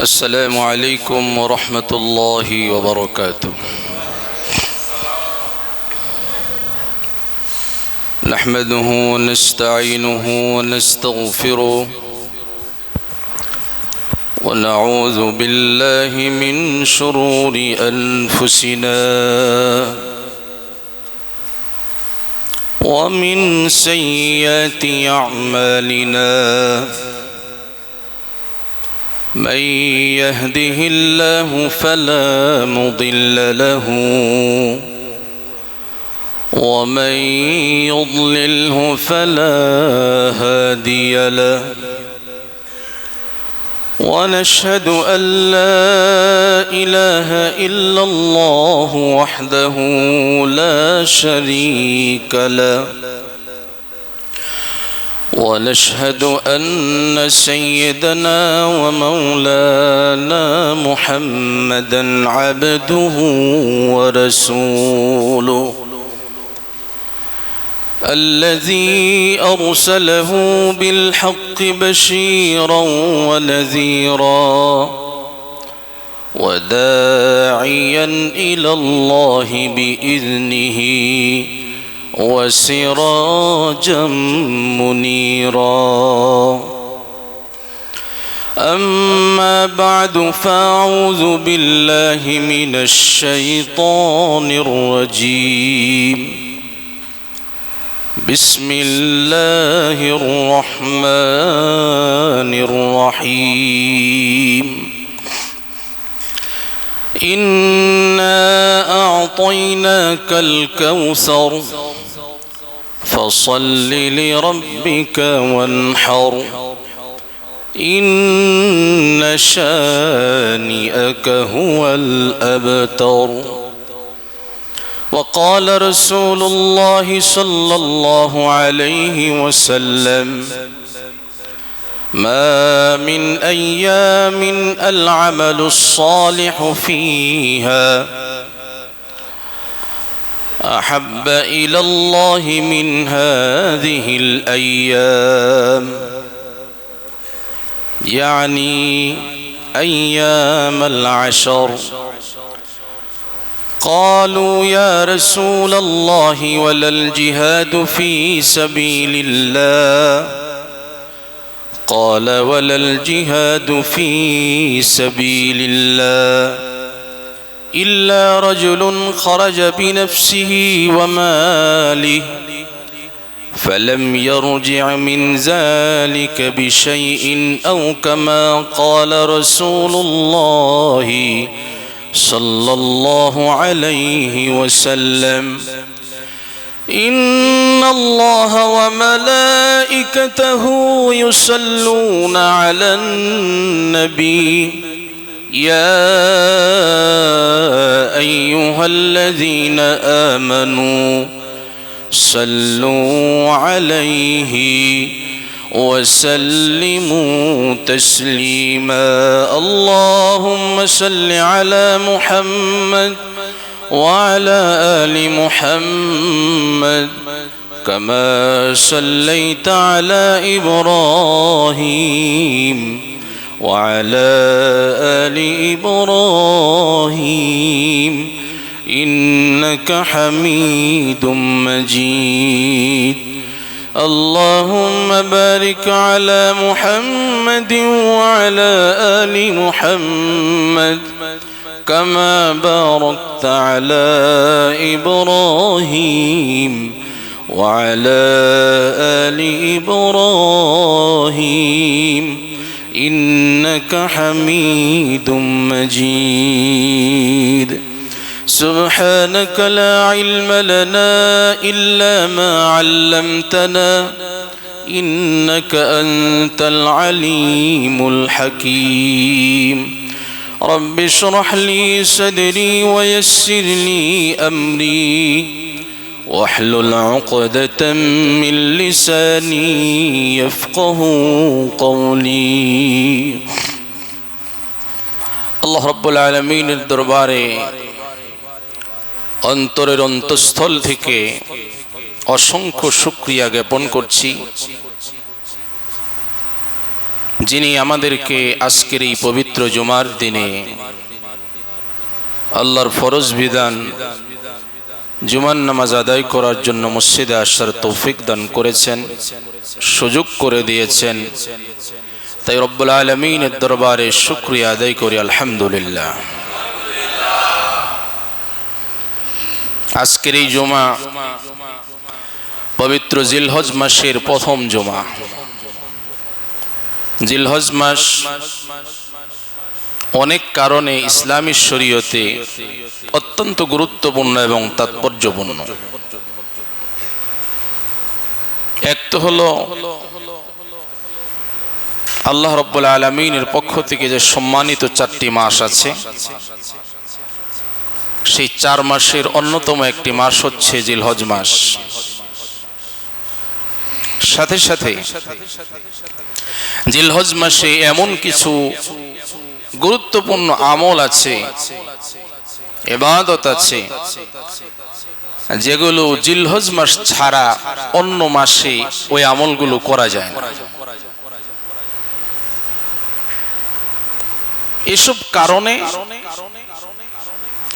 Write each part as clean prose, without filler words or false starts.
السلام عليكم ورحمة الله وبركاته. نحمده ونستعينه ونستغفره ونعوذ بالله من شرور أنفسنا ومن سيئات أعمالنا. من يهده الله فلا مضل له ومن يضلله فلا هادي له. ونشهد أن لا إله إلا الله وحده لا شريك له. ونشهد أن سيدنا ومولانا محمدا عبده ورسوله الذي أرسله بالحق بشيرا ونذيرا وداعيا إلى الله بإذنه وسراجا منيرا. أما بعد فأعوذ بالله من الشيطان الرجيم. بسم الله الرحمن الرحيم. إنا أعطيناك الكوثر فصل لربك وانحر إن شانئك هو الأبتر. وقال رسول الله صلى الله عليه وسلم: ما من أيام العمل الصالح فيها أحب إلى الله من هذه الأيام، يعني أيام العشر. قالوا يا رسول الله ولا الجهاد في سبيل الله؟ قال ولا الجهاد في سبيل الله إلا رجل خرج بنفسه وماله فلم يرجع من ذلك بشيء، أو كما قال رسول الله صلى الله عليه وسلم: إن الله وملائكته يصلون على النبي يا أيها الذين آمنوا صلوا عليه وسلموا تسليما. اللهم صل على محمد وعلى آل محمد كما صليت على إبراهيم وعلى آل إبراهيم إنك حميد مجيد. اللهم بارك على محمد وعلى آل محمد كما باركت على إبراهيم وعلى آل إبراهيم إنك حميد مجيد. سبحانك لا علم لنا إلا ما علمتنا إنك أنت العليم الحكيم. رب اشرح لي صدري ويسر لي أمري واحلل عقدة من لساني يفقه قولي. الله رب العالمين দরবারে অন্তরের অন্তঃস্থল থেকে অসংখ্য শুকরিয়া জ্ঞাপন করছি। যিনি আমাদেরকে আজকের এই পবিত্র জুমার দিনে আল্লাহর ফরজ বিধান জুমার নামাজ আদায় করার জন্য মসজিদে আসার তৌফিক দান করেছেন, সুযোগ করে দিয়েছেন। তাই রব্বুল আলামিনের দরবারে শুকরিয়া আদায় করি আলহামদুলিল্লাহ। আজকের এই জুমা পবিত্র জিলহজ মাসের প্রথম জুমা। জিলহজ মাস অনেক কারণে ইসলামী শরীয়তে অত্যন্ত গুরুত্বপূর্ণ এবং তাৎপর্যপূর্ণ। এক তো হলো আল্লাহ রাব্বুল আলামিনের পক্ষ থেকে যে সম্মানিত 4টি মাস আছে, সেই 4 মাসের অন্যতম একটি মাস হচ্ছে জিলহজ মাস। সাথে সাথে জিলহজ মাসে এমন কিছু গুরুত্বপূর্ণ আমল আছে, ইবাদত আছে, যেগুলো জিলহজ মাস ছাড়া অন্য মাসে ওই আমলগুলো করা যায় না। এসব কারণে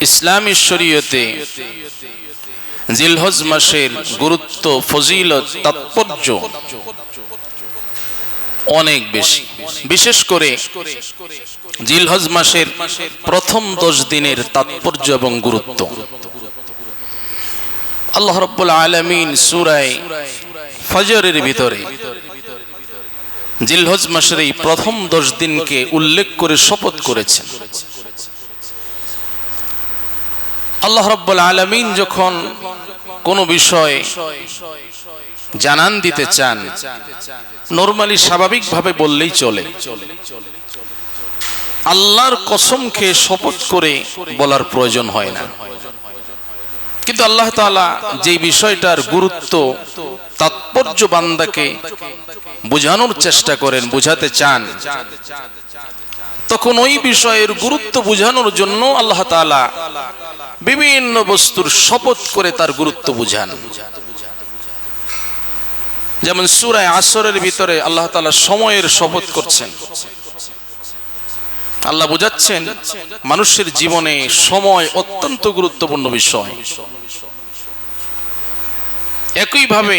ইসলামী শরীয়তে জিলহজ মাসের গুরুত্ব, ফজিলত, তাৎপর্য অনেক বেশি। বিশেষ করে জিলহজ মাসের প্রথম 10 দিনের তাৎপর্য এবং গুরুত্ব আল্লাহ রাব্বুল আলামিন সূরা ফজরের ভিতরে জিলহজ মাসের এই প্রথম 10 দিনকে উল্লেখ করে শপথ করেছেন। আল্লাহ রাব্বুল আলামিন যখন কোনো বিষয় জানান দিতে চান, নরমালি স্বাভাবিকভাবে বললেই চলে, আল্লাহর কসম খেয়ে শপথ করে বলার প্রয়োজন হয় না। কিন্তু আল্লাহ তাআলা যে বিষয়টার গুরুত্ব, তাৎপর্য বান্দাকে বোঝানোর চেষ্টা করেন, বুঝাতে চান, তখন ওই বিষয়ের গুরুত্ব বোঝানোর জন্য আল্লাহ তাআলা বিভিন্ন বস্তুর শপথ করে তার গুরুত্ব বুঝান। যেমন সূরা আসরের ভিতরে আল্লাহ তাআলা সময়ের শপথ করছেন। আল্লাহ বুঝাচ্ছেন মানুষের জীবনে সময় অত্যন্ত গুরুত্বপূর্ণ বিষয়। একইভাবে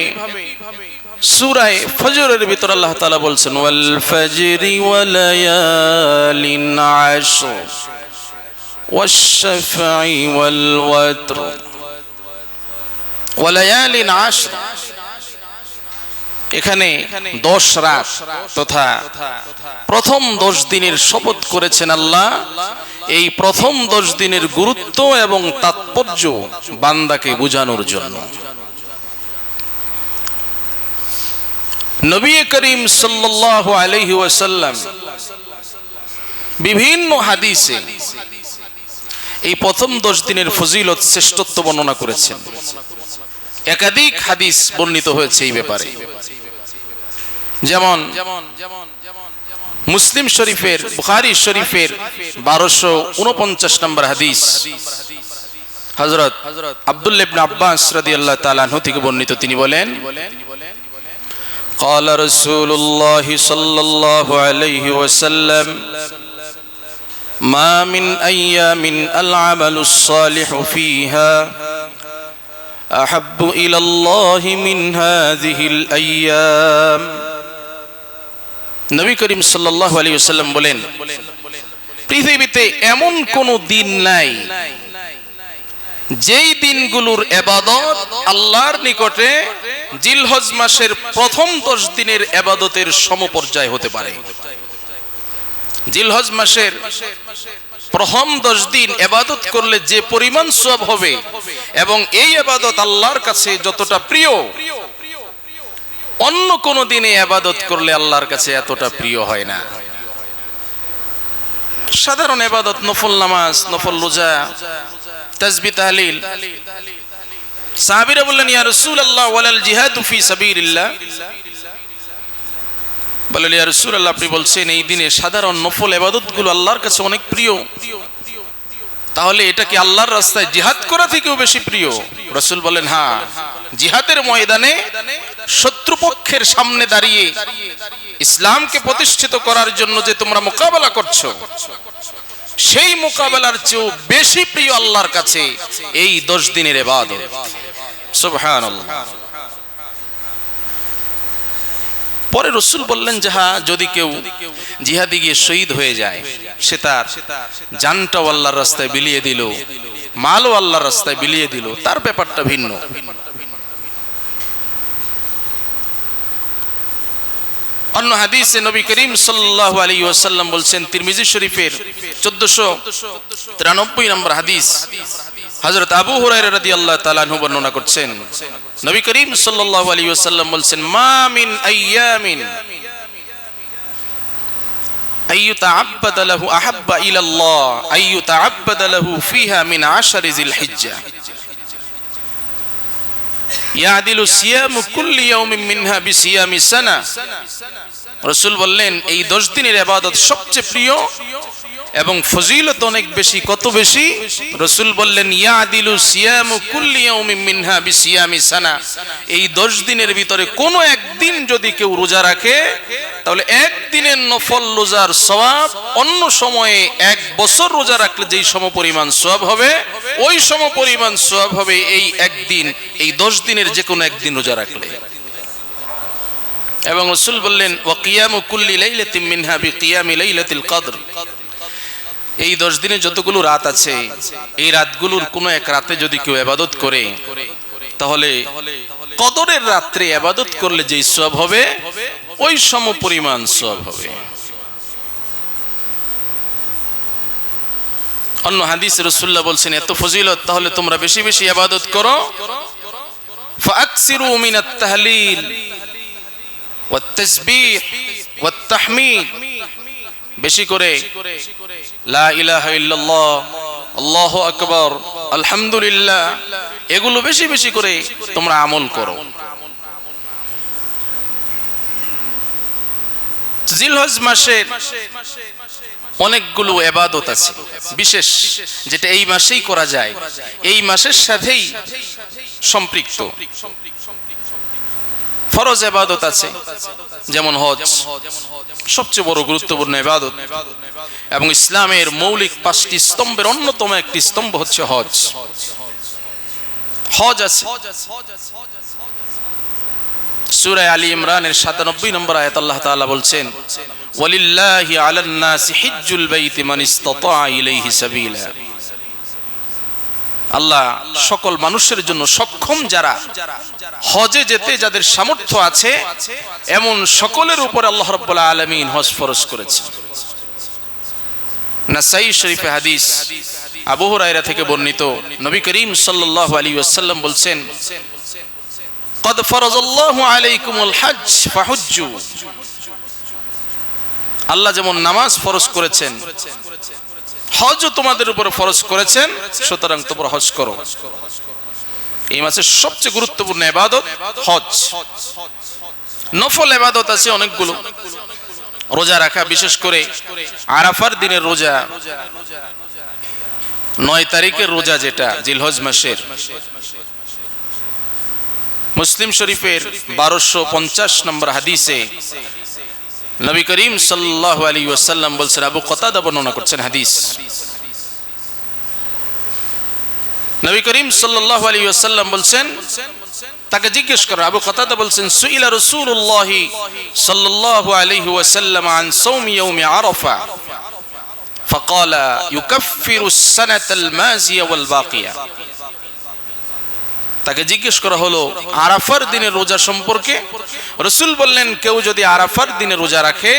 সূরা ফজরের ভিতরে আল্লাহ তাআলা বলছেন ওয়াল ফাজরি ওয়া লায়ালিন আশর ওয়াশ শাফঈ ওয়াল ওয়াতর ওয়া লায়ালিন আশর। এখানে 10 রাত তথা প্রথম 10 দিনের শপথ করেছেন আল্লাহ। এই প্রথম 10 দিনের গুরুত্ব এবং তাৎপর্য বান্দাকে বোঝানোর জন্য নবী করিম সাল্লাল্লাহু আলাইহি ওয়াসাল্লাম বিভিন্ন হাদিসে এই প্রথম 10 দিনের ফজিলত, শ্রেষ্ঠত্ব বর্ণনা করেছেন। একাধিক হাদিস বর্ণিত হয়েছে এই ব্যাপারে। যেমন মুসলিম শরীফের, বুখারী শরীফের 1249 নম্বর হাদিস হযরত আব্দুল্লাহ ইবনে আব্বাস রাদিয়াল্লাহু তাআলা আনহু থেকে বর্ণিত। তিনি বলেন قال رسول الله صلى الله عليه وسلم ما من أيام العمل الصالح فيها أحب إلى الله من هذه الأيام। নবী করিম সাল্লাল্লাহু আলাইহি ওয়াসাল্লাম বলেন, পৃথিবীতে এমন কোন দিন নাই যেই দিনগুলোর ইবাদত আল্লাহর নিকটে জিলহজ মাসের প্রথম 10 দিনের ইবাদতের সমপর্যায় হতে পারে। জিলহজ মাসের প্রথম 10 দিন ইবাদত করলে যে পরিমাণ সওয়াব হবে এবং এই ইবাদত আল্লাহর কাছে যতটা প্রিয়, অন্য কোন দিনে ইবাদত করলে আল্লাহর কাছে এতটা প্রিয় হয় না। সাধারণ ইবাদত, নফল নামাজ, নফল রোজা, তাসবিহ, তাহলিল। সাহাবীরা বললেন ইয়া রাসূলুল্লাহ ওয়ালাল জিহাদু ফি সাবিলিল্লাহ। বললেন ইয়া রাসূলুল্লাহ, আপনি বলছেন এই দিনে সাধারণ নফল ইবাদতগুলো আল্লাহর কাছে অনেক প্রিয়, তাহলে এটা কি আল্লাহর রাস্তায় জিহাদ করা থেকেও বেশি প্রিয়? রাসূল বলেন হ্যাঁ, জিহাদের ময়দানে শত্রুপক্ষের সামনে দাঁড়িয়ে ইসলামকে প্রতিষ্ঠিত করার জন্য যে তোমরা মোকাবেলা করছো, সেই মোকাবেলার চেয়েও বেশি প্রিয় আল্লাহর কাছে এই 10 দিনের ইবাদত। সুবহানাল্লাহ। পরে রাসূল বললেন যে হ্যাঁ, যদি কেউ জিহাদে গিয়ে শহীদ হয়ে যায়, সে তার জানটাও আল্লাহর রাস্তায় বিলিয়ে দিল, মালও আল্লাহর রাস্তায় বিলিয়ে দিল, তার ব্যাপারটা ভিন্ন। অন্য হাদিসে নবী করিম সাল্লাল্লাহু আলাইহি ওয়াসাল্লাম বলছেন, তিরমিজি শরীফের 1493 নম্বর হাদিস, হযরত আবু হুরায়রা রাদিয়াল্লাহু তাআলা আনহু বর্ণনা করছেন, নবী করিম সাল্লাল্লাহু আলাইহি ওয়াসাল্লাম বলছেন, মা মিন আইয়ামিন আইয়ুতাআব্বাদা লাহু আহাব্বা ইলাল্লাহ আইয়ুতাআব্বাদা লাহু ফিহা মিন 10 জিলহিজ্জা ইয়াদিলু সিয়ামু কুল্লি ইয়াউমিন মিনহা বিসিয়ামি সানা। রাসূল বললেন, এই 10 দিনের ইবাদত সবচেয়ে প্রিয় এবং ফজিলত অনেক বেশি। কত বেশি? রাসূল বললেন, ইয়াদিলু সিয়ামু কুল্লি ইয়াউমিন মিনহা বিসিয়ামি সানা। এই 10 দিনের ভিতরে কোন একদিন যদি কেউ রোজা রাখে, তাহলে একদিনের নফল রোজার সওয়াব অন্য সময়ে 1 বছর রোজা রাখলে যেই সমপরিমাণ সওয়াব হবে, ওই সমপরিমাণ সওয়াব হবে এই একদিন, এই 10 দিনের যে কোনো একদিন রোজা রাখলে। এবং রাসূল বললেন, ওয়া কিয়ামু কুল্লি লাইলাতিন মিনহা বিকিয়ামি লাইলাতিল কদর। এই 10 দিনে যতগুলো রাত আছে, এই রাতগুলোর কোনো এক রাতে যদি কেউ ইবাদত করে, তাহলে কদরের রাত্রে ইবাদত করলে যেই সওয়াব হবে, ওই সমপরিমাণ সওয়াব হবে। অন্য হাদিসে রাসূলুল্লাহ বলছেন, এত ফজিলত, তাহলে তোমরা বেশি বেশি ইবাদত করো। ফাআকসিরু মিনাত তাহলিল ওয়াত তাসবিহ ওয়াত তাহমিদ। বেশি করে লা ইলাহা ইল্লাল্লাহ, আল্লাহু আকবার, আলহামদুলিল্লাহ, এগুলো বেশি বেশি করে তোমরা আমল করো। জিলহজ মাসের অনেকগুলো ইবাদত আছে বিশেষ, যেটা এই মাসেই করা যায়, এই মাসের সাথেই সম্পৃক্ত। ফরজ ইবাদত আছে, যেমন হজ, সবচেয়ে বড় গুরুত্বপূর্ণ ইবাদত, এবং ইসলামের মৌলিক 5টি স্তম্ভের অন্যতম একটি স্তম্ভ হচ্ছে হজ। হজ আছে। সূরা আলী ইমরানের 97 নম্বর আয়াত আল্লাহ তাআলা বলছেন, ওয়ালিল্লাহি আলান নাসি হিজ্জুল বাইতি মান ইসতাতা ইলাইহি সাবিলা। আল্লাহ সকল মানুষের জন্য সক্ষম যারা হজে যেতে যাদের সামর্থ্য আছে, এমন সকলের উপর আল্লাহ রাব্বুল আলামিন হজ ফরজ করেছেন। নাসাই শরীফে হাদিস, আবু হুরায়রা থেকে বর্ণিত, নবী করিম সাল্লাল্লাহু আলাইহি ওয়াসাল্লাম বলছেন, قد فرض الله عليكم الحج فحجوا। আল্লাহ যেমন নামাজ ফরজ করেছেন, হজও তোমাদের উপর ফরজ করেছেন, সুতরাং তোমরা হজ করো। এই মাসের সবচেয়ে গুরুত্বপূর্ণ ইবাদত হজ। নফল ইবাদত আছে অনেকগুলো। রোজা রাখা, বিশেষ করে আরাফার দিনের রোজা, 9 তারিখের রোজা, যেটা জিলহজ মাসের। মুসলিম শরীফের 1250 নম্বর হাদিসে নবী করিম সাল্লাল্লাহু আলাইহি ওয়াসাল্লাম বলছেন, আবু কতাদা বর্ণনা করছেন হাদিস, নবী করিম সাল্লাল্লাহু আলাইহি ওয়াসাল্লাম বলছেন, তাকে জিজ্ঞেস করা, আবু কতাদা বলছেন, সুইলা রাসূলুল্লাহ সাল্লাল্লাহু আলাইহি ওয়াসাল্লাম আন সাওমি ইয়াউমি আরাফা ফাকালা ইউকাফিরু আস-সানাতাল মাযিয়া ওয়াল বাকিয়া। তাকে জিজ্ঞেস করা হলো আরাফার দিনের রোজা সম্পর্কে। রাসূল বললেন, কেউ যদি আরাফার দিনে রোজা রাখে,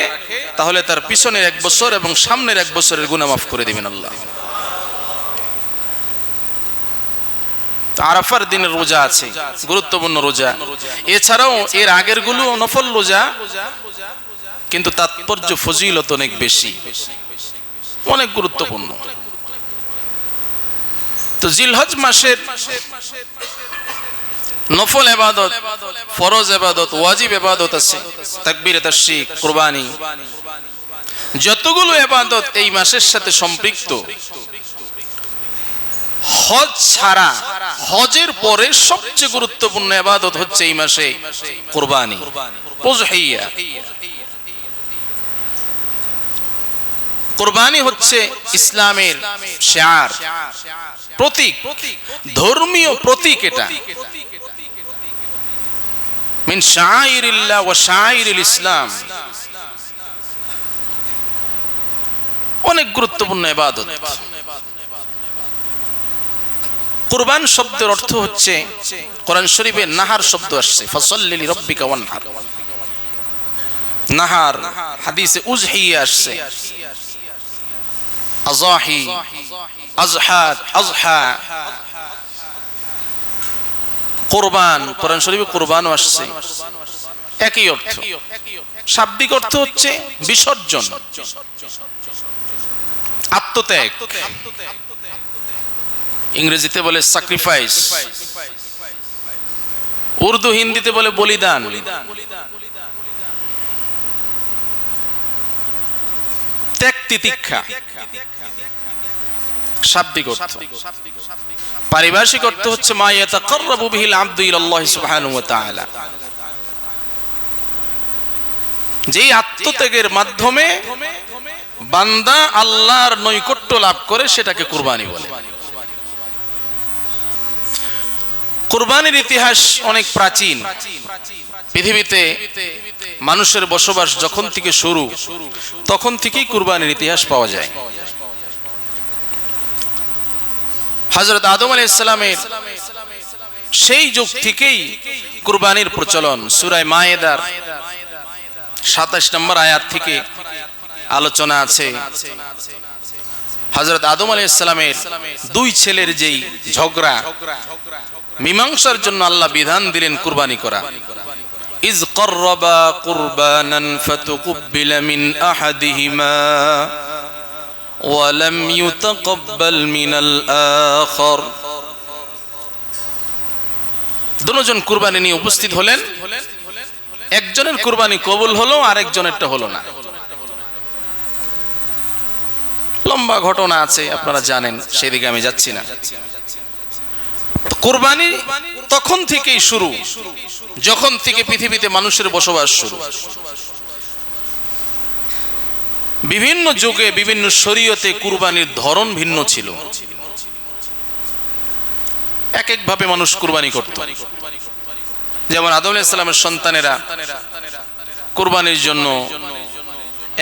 তাহলে তার পিছনের 1 বছর এবং সামনের 1 বছরের গুনাহ মাফ করে দিবেন আল্লাহ। আরাফার দিনের রোজা আছে, গুরুত্বপূর্ণ রোজা। এছাড়াও এর আগের গুলো নফল রোজা, কিন্তু তাৎপর্য ফজিলত অনেক বেশি, অনেক গুরুত্বপূর্ণ। তো জিলহজ মাসের নফল ইবাদত, ফরজ ইবাদত, ওয়াজিব ইবাদত আছে, তাকবীরে তাশরিক, কুরবানি, যতগুলো ইবাদত এই মাসের সাথে সম্পৃক্ত, হজ ছাড়া হজের পরে সবচেয়ে গুরুত্বপূর্ণ ইবাদত হচ্ছে এই মাসে কুরবানি, উযহিয়া। কুরবানি হচ্ছে ইসলামের শিআর, প্রতীক, ধর্মীয় প্রতীক। এটা মিন শাআইরিল্লাহ ওয়া শাআইরিল ইসলাম, অনেক গুরুত্বপূর্ণ ইবাদত। কুরবান শব্দের অর্থ হচ্ছে, কোরআন শরীফে নাহার শব্দ আসছে, ফাসাল্লি লিরাব্বিকা ওয়ানহার। নাহার হাদিসে উযহিয়া আসছে, আযাহি, আযহাত, আযহা, কুরবান। কোরআন শরীফে কুরবানও আসছে, একই অর্থ। শাব্দিক অর্থ হচ্ছে বিসর্জন, আত্মত্যাগ। ইংরেজিতে বলে স্যাক্রিফাইস, উর্দু হিন্দিতে বলে বলিদান। ত্যাগ তিতিক্ষা শাব্দিক অর্থ। পারিভাষিক অর্থ হচ্ছে মা ইয়াতাকাররাবু বিহিল আবদু ইলাল্লাহি সুবহানাহু ওয়া তাআলা, যেই আত্মত্যাগের মাধ্যমে বান্দা আল্লাহর নৈকট্য লাভ করে সেটাকে কুরবানি বলে। কুরবানির ইতিহাস অনেক প্রাচীন। পৃথিবীতে মানুষের বসবাস যখন থেকে শুরু, তখন থেকেই কুরবানির ইতিহাস পাওয়া যায়। হযরত আদম আলাইহিস সালামের সেই যুগ থেকেই কুরবানির প্রচলন। সূরা মায়েদার ২৭ নম্বর আয়াত থেকে আলোচনা আছে, হযরত আদম আলাইহিস সালামের দুই ছেলের যেই ঝগড়া, মীমাংসার জন্য আল্লাহ বিধান দিলেন কুরবানি করা। ইজ ক্বাররাবা কুরবানান ফাতুকুব্বিলা মিন আহাদিহিমা ওয়া লাম ইউতাকাব্বাল মিনাল আখার। দুজন কুরবানি নিয়ে উপস্থিত হলেন, একজনের কুরবানি কবুল হলো, আরেকজনেরটা হলো না। লম্বা ঘটনা আছে, আপনারা জানেন, সেদিকে আমি যাচ্ছি না। কুরবানি তখন থেকেই শুরু, যখন থেকে পৃথিবীতে মানুষের বসবাস শুরু। বিভিন্ন যুগে বিভিন্ন শরীয়তে কুরবানির ধরন ভিন্ন ছিল, এক এক ভাবে মানুষ কুরবানি করত। যেমন আদম আলাইহিস সালামের সন্তানেরা কুরবানির জন্য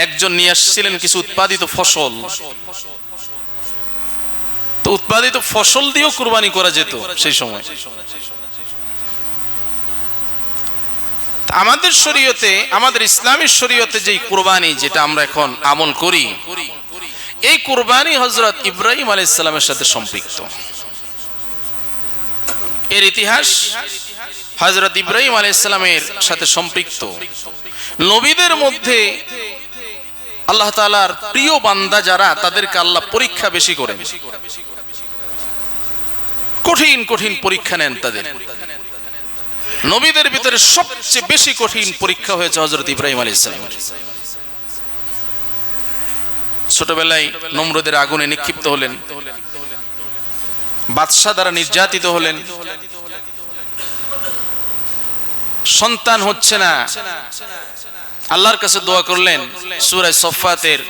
একজন নিয়ে আসছিলেন কিছু উৎপাদিত ফসল, তো উৎপাদিত ফসল দিয়েও কুরবানি করা যেত সেই সময়। আমাদের শরীয়তে, আমাদের ইসলামী শরীয়তে যেই কুরবানি, যেটা আমরা এখন আমল করি, এই কুরবানি হযরত ইব্রাহিম আলাইহিস সালামের সাথে সম্পৃক্ত। এর ইতিহাস হযরত ইব্রাহিম আলাইহিস সালামের সাথে সম্পৃক্ত। নবীদের মধ্যে আল্লাহ তাআলার প্রিয় বান্দা যারা, তাদেরকে আল্লাহ পরীক্ষা বেশি করেন, কঠিন কঠিন পরীক্ষা নেন তাদের। নবীদের ভিতরে সবচেয়ে বেশি কঠিন পরীক্ষা হয়েছে হযরত ইব্রাহিম আলাইহিস সালামের। ছোটবেলায় নমরুদের আগুনে নিক্ষিপ্ত হলেন, বাদশা দ্বারা নির্যাতিত হলেন, সন্তান হচ্ছে না, আল্লাহর কাছে দোয়া করলেন। সূরা সফফাতের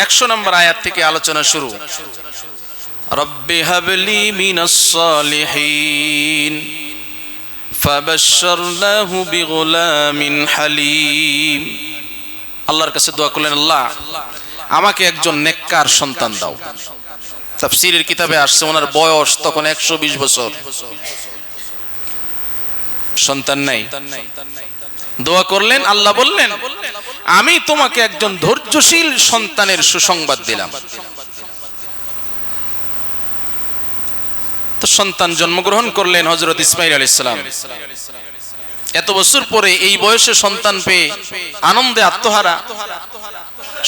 ১০০ নম্বর আয়াত থেকে আলোচনা শুরু। রব্বি হাবলি মিনাস সালিহিন ফাবাশশারনাহু বিগুলামিন হালিম। আল্লাহর কাছে দোয়া করলেন, আল্লাহ আমাকে একজন নেককার সন্তান দাও। তাফসীরের কিতাবে আসছে ওনার বয়স তখন ১২০ বছর, সন্তান নাই। দোয়া করলেন, আল্লাহ বললেন আমি তোমাকে একজন ধৈর্যশীল সন্তানের সুসংবাদ দিলাম। তো সন্তান জন্মগ্রহণ করলেন হযরত ইসমাঈল আলাইহিস সালাম। এত বছর পরে এই বয়সে সন্তান পেয়ে আনন্দে আত্মহারা।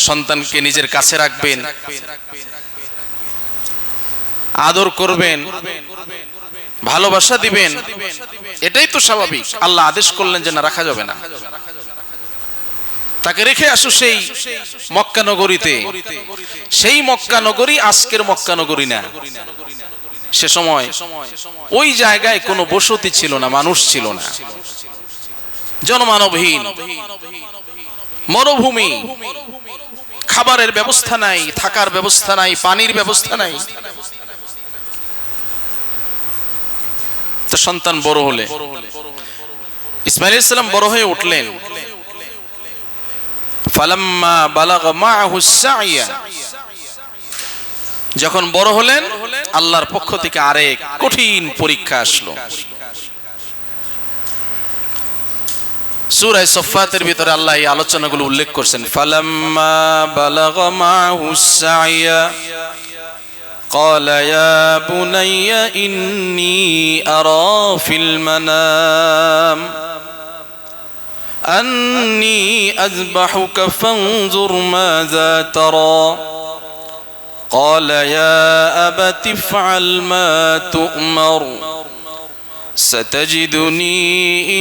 সন্তানকে নিজের কাছে রাখবেন, আদর করবেন, ভালোবাসা দিবেন, এটাই তো স্বাভাবিক। আল্লাহ আদেশ করলেন যে না, রাখা যাবে না, তাকে রেখে আসো সেই মক্কা নগরীতে। সেই মক্কা নগরী আজকের মক্কা নগরী না, সে সময় ওই জায়গায় কোনো বসতি ছিল না, মানুষ ছিল না, জনমানবহীন মরুভূমি, খাবারের ব্যবস্থা নাই, থাকার ব্যবস্থা নাই, পানির ব্যবস্থা নাই। তো সন্তান বড় হলে ইসমাঈল আলাইহিস সালাম বড় হয়ে উঠলেন। ফালাম্মা বালাগা মাআহু সাইয়া, যখন বড় হলেন আল্লাহর পক্ষ থেকে আরেক কঠিন পরীক্ষা আসলো। সূরা সফফাতের ভিতরে আল্লাহ এই আলোচনাগুলো উল্লেখ করছেন। ফালাম্মা বালাগা মাআহু সাইয়া قال يا بني إني أرى في المنام أني أذبحك فانظر ماذا ترى قال يا أبت افعل ما تؤمر ستجدني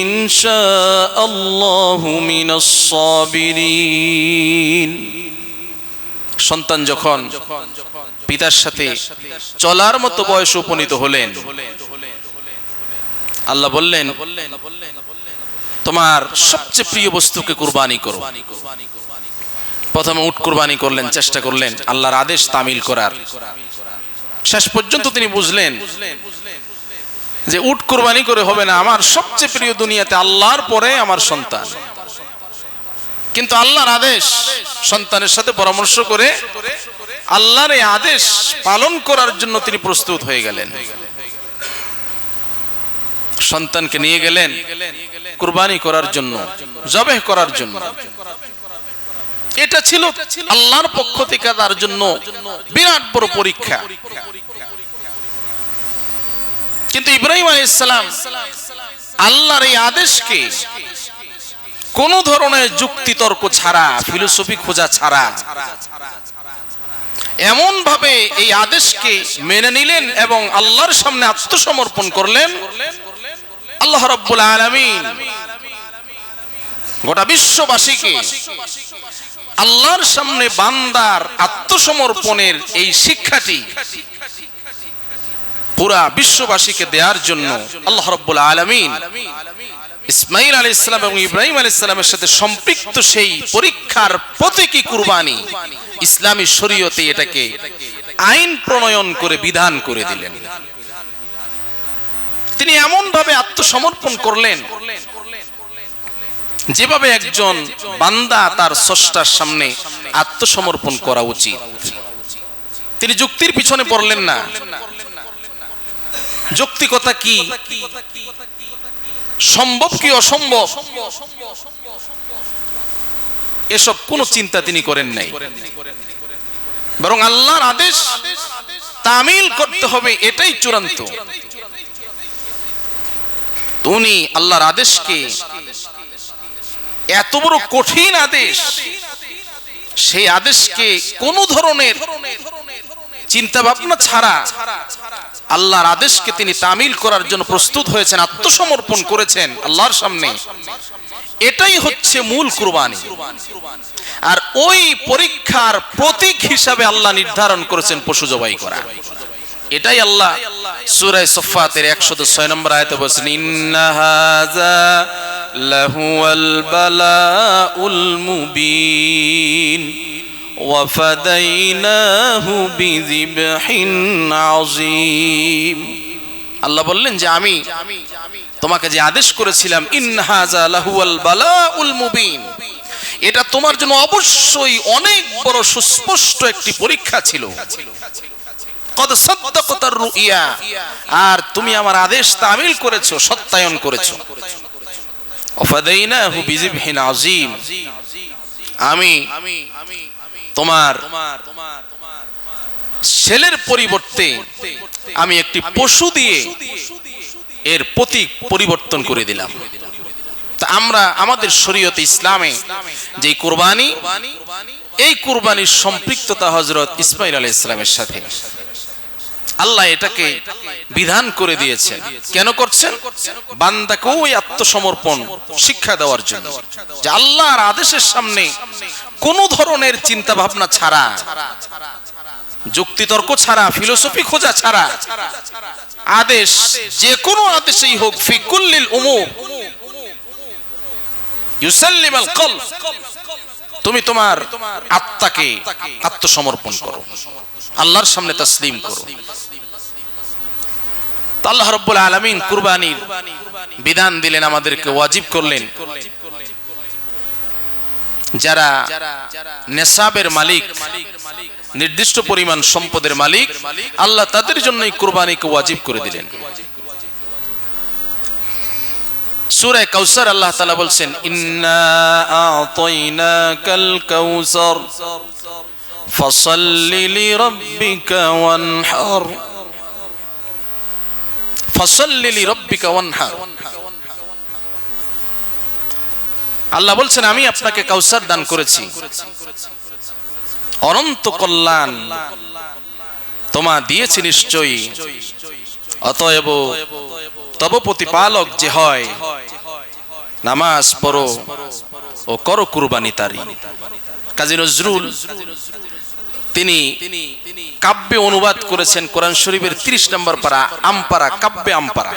إن شاء الله من الصابرين। সন্তান যখন পিতার সাথে চলার মতো বয়স উপনীত হলেন, আল্লাহ বললেন তোমার সবচেয়ে প্রিয় বস্তুকে কুরবানি করো। প্রথমে উট কুরবানি করলেন, চেষ্টা করলেন আল্লাহর আদেশ তামিল করার। শেষ পর্যন্ত তিনি বুঝলেন যে উট কুরবানি করে হবে না, আমার সবচেয়ে প্রিয় দুনিয়াতে আল্লাহর পরে আমার সন্তান। কিন্তু আল্লাহর আদেশ, সন্তানের সাথে পরামর্শ করে আল্লাহর এই আদেশ পালন করার জন্য তিনি প্রস্তুত হয়ে গেলেন। সন্তানকে নিয়ে গেলেন কুরবানি করার জন্য, জবেহ করার জন্য। এটা ছিল আল্লাহর পক্ষ থেকে তার জন্য বিরাট বড় পরীক্ষা। কিন্তু ইব্রাহিম আলাইহিস সালাম আল্লাহর এই আদেশকে কোন ধরনের যুক্তি তর্ক ছাড়া, ফিলোসফি খোঁজা ছাড়া এমন ভাবে এই আদেশকে মেনে নিলেন এবং আল্লাহর সামনে আত্মসমর্পণ করলেন। আল্লাহ রাব্বুল আলামিন গোটা বিশ্ববাসীকে আল্লাহর সামনে বান্দার আত্মসমর্পণের এই শিক্ষাটি পুরা বিশ্ববাসীকে দেওয়ার জন্য আল্লাহ রাব্বুল আলামিন ইসমাঈল আলাইহিস সালাম এবং ইব্রাহিম আলাইহিস সালামের সাথে সম্পৃক্ত সেই পরীক্ষার প্রতীকী কুরবানি ইসলামী শরীয়তে এটাকে আইন প্রণয়ন করে বিধান করে দিলেন। তিনি এমন ভাবে আত্মসমর্পণ করলেন যেভাবে একজন বান্দা তার স্রষ্টার সামনে আত্মসমর্পণ করা উচিত। তিনি যুক্তির পিছনে পড়লেন না। যৌক্তিকতা কি, সম্ভব কি অসম্ভব, এসব কোনো চিন্তা তিনি করেন নাই। বরং আল্লাহর আদেশ তামিল করতে হবে, এটাই চূড়ান্ত। উনি আল্লাহর আদেশকে, এত বড় কঠিন আদেশ, সেই আদেশকে কোন ধরনের চিন্তা ভাবনা ছাড়া আল্লাহর আদেশকে তিনি তামিল করার জন্য প্রস্তুত হয়েছেন, আত্মসমর্পণ করেছেন আল্লাহর সামনে। এটাই হচ্ছে মূল কুরবানি। আর ওই পরীক্ষার প্রতীক হিসাবে আল্লাহ নির্ধারণ করেছেন পশু জবাই করা। এটাই আল্লাহ সূরা সফফাতের 106 নম্বর আয়াতে বলেছেন, ইন্না হাযা লাহুয়াল বালাউল মুবিন ওয়া ফাদাইনাহু বিযিবহিন আযীম। আল্লাহ বললেন যে আমি তোমাকে যে আদেশ করেছিলাম, ইন্না হাযা লাহুয়াল বালাউল মুবিন, এটা তোমার জন্য অবশ্যই অনেক বড় সুস্পষ্ট একটি পরীক্ষা ছিল। কদ সাদ্দাকতার রুইয়া, আর তুমি আমার আদেশ তামিল করেছো, সত্যায়ন করেছো। ওয়াফাদাইনাহু বিযিবহিন আযীম, আমি তোমার ছেলের পরিবর্তে আমি একটি পশু দিয়ে এর প্রতীক পরিবর্তন করে দিলাম। তা আমরা আমাদের শরীয়তে ইসলামে যে কুরবানি, এই কুরবানির সম্পৃক্ততা হযরত ইসমাঈল আলাইহিস সালামের সাথে। আল্লাহ এটাকে বিধান করে দিয়েছেন। কেন করছেন? বান্দাকে ওই আত্মসমর্পণ শিক্ষা দেওয়ার জন্য, যে আল্লাহর আদেশের সামনে কোন ধরনের চিন্তা ভাবনা ছাড়া যুক্তিতর্ক ছাড়া, ফিলোসফি খোঁজা ছাড়া আদেশ, যে কোনো আদেশই হোক, ফি কুল্লিল উমুর ইউসাল্লিম আল কলব, তুমি তোমার আত্মাকে আত্মসমর্পণ করো, আল্লাহর সামনে তাসলিম করো। আল্লাহ রাব্বুল আলামিন কুরবানির বিধান দিলেন, আমাদেরকে ওয়াজিব করলেন। যারা নেসাবের মালিক, নির্দিষ্ট পরিমাণ সম্পদের মালিক, আল্লাহ তাদের জন্যই কুরবানিকে ওয়াজিব করে দিলেন। সূরা কাউসার আল্লাহ তাআলা বলছেন, ইন্না আ'তাইনাকাল কাউসার ফাসাল্লি লিরাব্বিকা ওয়ানহার, ফাসাল্লি লিরাব্বিকা ওয়ানহার। আল্লাহ বলছেন, আমি আপনাকে কাউসার দান করেছি, অনন্ত কল্যাণ তোমা দিয়েছি নিশ্চয়ই, অতএব তব প্রতিপালক যে হয়, নামাজ পড়ো ও করো কুরবানি তারই। কাজী নজরুল তিনি কাব্যে অনুবাদ করেছেন কোরআন শরীফের 30 নম্বর পারা আমপারা, কাব্যে আমপারা,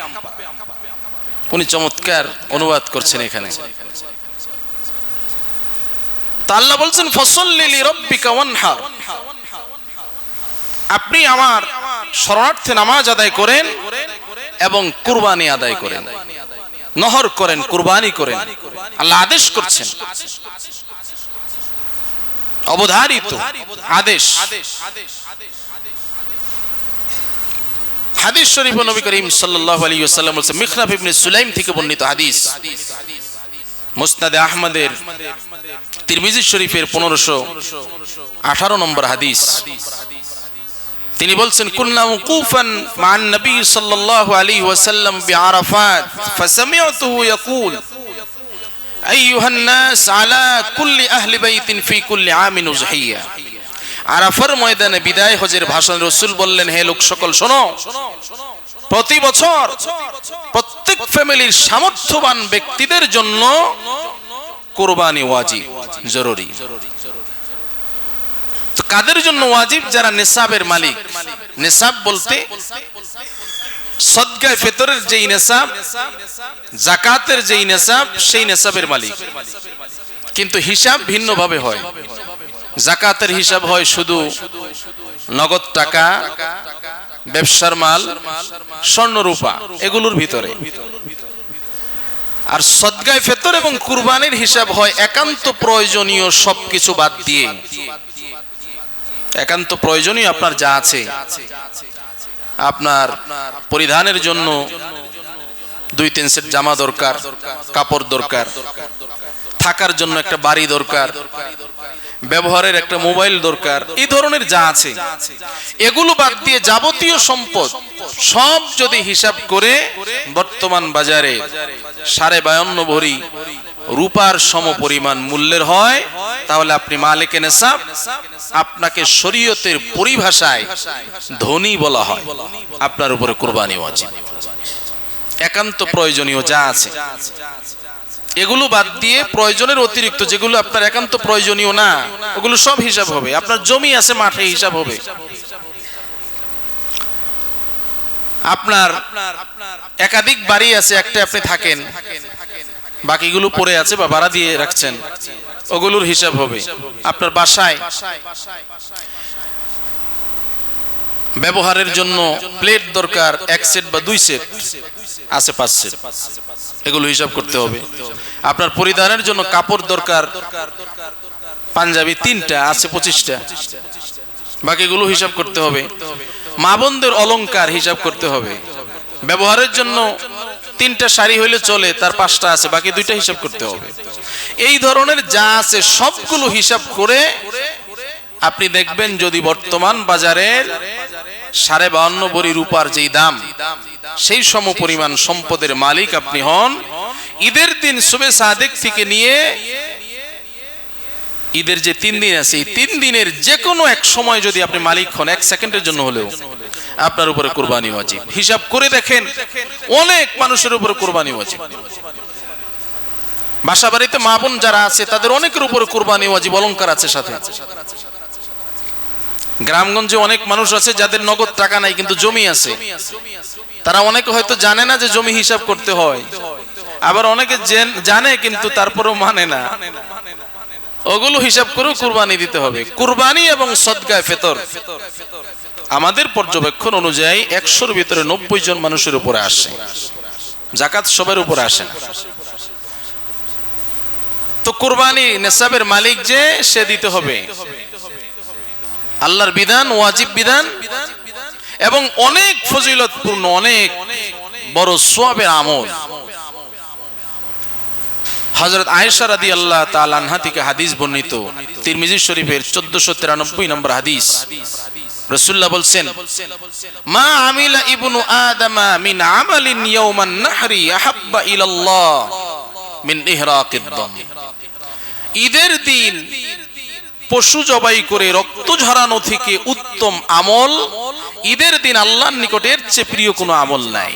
উনি চমৎকার অনুবাদ করছেন এখানে। তা আল্লাহ বলছেন, ফাসাল্লি লিরাব্বিকা ওয়ানহার, আপনি আমার শরণার্থে নামাজ আদায় করেন এবং কুরবানি আদায় করেন, নহর করেন, কুরবানি করেন। আল্লাহ আদেশ করছেন, অবধারিত আদেশ। হাদিস শরীফে নবী করিম সাল্লাল্লাহু আলাইহি ওয়াসাল্লাম বলেছেন, মিখরাব ইবনে সুলাইম থেকে বর্ণিত হাদিস, মুসনাদে আহমদের তিরমিজি শরীফের 1518 নম্বর হাদিস। তিনি বলছেন, কুন্না মুকুফান মান নবী সাল্লাল্লাহু আলাইহি ওয়াসাল্লাম বিআরাফাত ফাসামি'তুহু ইয়াকুল আইয়ুহান নাস আলা কুল্লি আহলি বাইতিন ফি কুল্লি আমিন উযহিয়া। আরাফার ময়দানে বিদায় হজের ভাষণে রাসূল বললেন, হে লোক সকল শোনো, প্রতি বছর প্রত্যেক ফ্যামিলির সামর্থ্যবান ব্যক্তিদের জন্য কুরবানি ওয়াজিব, জরুরি। তো কাদের জন্য ওয়াজিব? যারা নেসাবের মালিক। নেসাব বলতে সদকায়ে ফিতরের যেই নেসাব, যাকাতের যেই নেসাব, সেই নেসাবের মালিক। কিন্তু হিসাব ভিন্ন ভাবে হয়। যাকাতের হিসাব হয় শুধু নগদ টাকা, ব্যবসার মাল, স্বর্ণ রূপা, এগুলোর ভিতরে। আর সদকায়ে ফিতর এবং কুরবানির হিসাব হয় একান্ত প্রয়োজনীয় সবকিছু বাদ দিয়ে। একান্ত প্রয়োজনীয় আপনার যা আছে, আপনার পরিধানের জন্য 2-3 সেট জামা দরকার, কাপড় দরকার, থাকার জন্য একটা বাড়ি দরকার, ব্যবহারের একটা মোবাইল দরকার, এই ধরনের যা আছে, এগুলো বাদ দিয়ে যাবতীয় সম্পদ সব যদি হিসাব করে বর্তমান বাজারে 52.5 ভরি রূপার সম পরিমাণ মূল্যের হয়, তাহলে আপনি মালিকে নেসাব। আপনাকে শরীয়তের পরিভাষায় ধনী বলা হয়, আপনার উপরে কুরবানি ওয়াজিব। একান্ত প্রয়োজনীয় যা আছে এগুলো বাদ দিয়ে প্রয়োজনের অতিরিক্ত যেগুলো আপনার একান্ত প্রয়োজনীয় না, ওগুলো সব হিসাব হবে। আপনার জমি আছে, মাঠে হিসাব হবে। আপনার একাধিক বাড়ি আছে, একটা আপনি থাকেন, বাকিগুলো পড়ে আছে বা ভাড়া দিয়ে রাখছেন, ওগুলোর হিসাব হবে। আপনার বাসায় ব্যবহারের জন্য প্লেট দরকার 1 সেট বা 2 সেট, আছে 5 সেট, এগুলো হিসাব করতে হবে। আপনার পরিধানের জন্য কাপড় দরকার পাঞ্জাবি 3টা, আছে 25টা, বাকিগুলো হিসাব করতে হবে। মা বোনদের অলংকার হিসাব করতে হবে। ব্যবহারের জন্য 3টা শাড়ি হইলে চলে, তার 5টা আছে, বাকি 2টা হিসাব করতে হবে। এই ধরনের যা আছে সবগুলো হিসাব করে আপনি দেখবেন, যদি বর্তমান বাজারের 52.5 ভরি রূপার যেই দাম, সেই সম পরিমাণ সম্পদের মালিক আপনি হন, ঈদের দিন সুবে সাদেক থেকে নিয়ে ঈদের যে 3 দিন আছে, এই 3 দিনের যে কোনো এক সময় যদি আপনি মালিক হন, 1 সেকেন্ডের জন্য হলেও, আপনার উপরে কুরবানি ওয়াজিব। হিসাব করে দেখেন, অনেক মানুষের উপরে কুরবানি ওয়াজিব। বাসা বাড়িতে মা বোন যারা আছে, তাদের অনেকের উপরে কুরবানি ওয়াজিব, অলংকার আছে সাথে। গ্রামগঞ্জে অনেক মানুষ আছে যাদের নগদ টাকা নাই কিন্তু জমি আছে, তারা অনেকে হয়তো জানে না যে জমি হিসাব করতে হয়, আবার অনেকে জানে কিন্তু তারপরেও মানে না। ওগুলো হিসাব করে কুরবানি দিতে হবে। কুরবানি এবং সদকায়ে ফিতর আমাদের পর্যবেক্ষণ অনুযায়ী 100-র ভিতরে 90 জন মানুষের উপরে আসে, যাকাত সবার উপরে আসে না। তো কুরবানি নেসাবের মালিক যে সে দিতে হবে। আল্লাহর বিধান ওয়াজিব বিধান এবং অনেক ফজিলতপূর্ণ, অনেক বড় সওয়াবের আমল। হযরত আয়েশা রাদিয়াল্লাহু তাআলা আনহা থেকে হাদিস বর্ণিত, তিরমিজি শরীফের 1493 নম্বর হাদিস। রাসূলুল্লাহ বলেন, মা আমিলা ইবনু আদামা মিন আমালিন ইয়াওমান নাহরি আহাব্বা ইলাল্লাহ মিন ইহরাকিদ দাম। ঈদের দিন পশু জবাই করে রক্ত ঝরানো থেকে উত্তম আমল ঈদের দিন আল্লাহর নিকটে এর চেয়ে প্রিয় কোনো আমল নাই।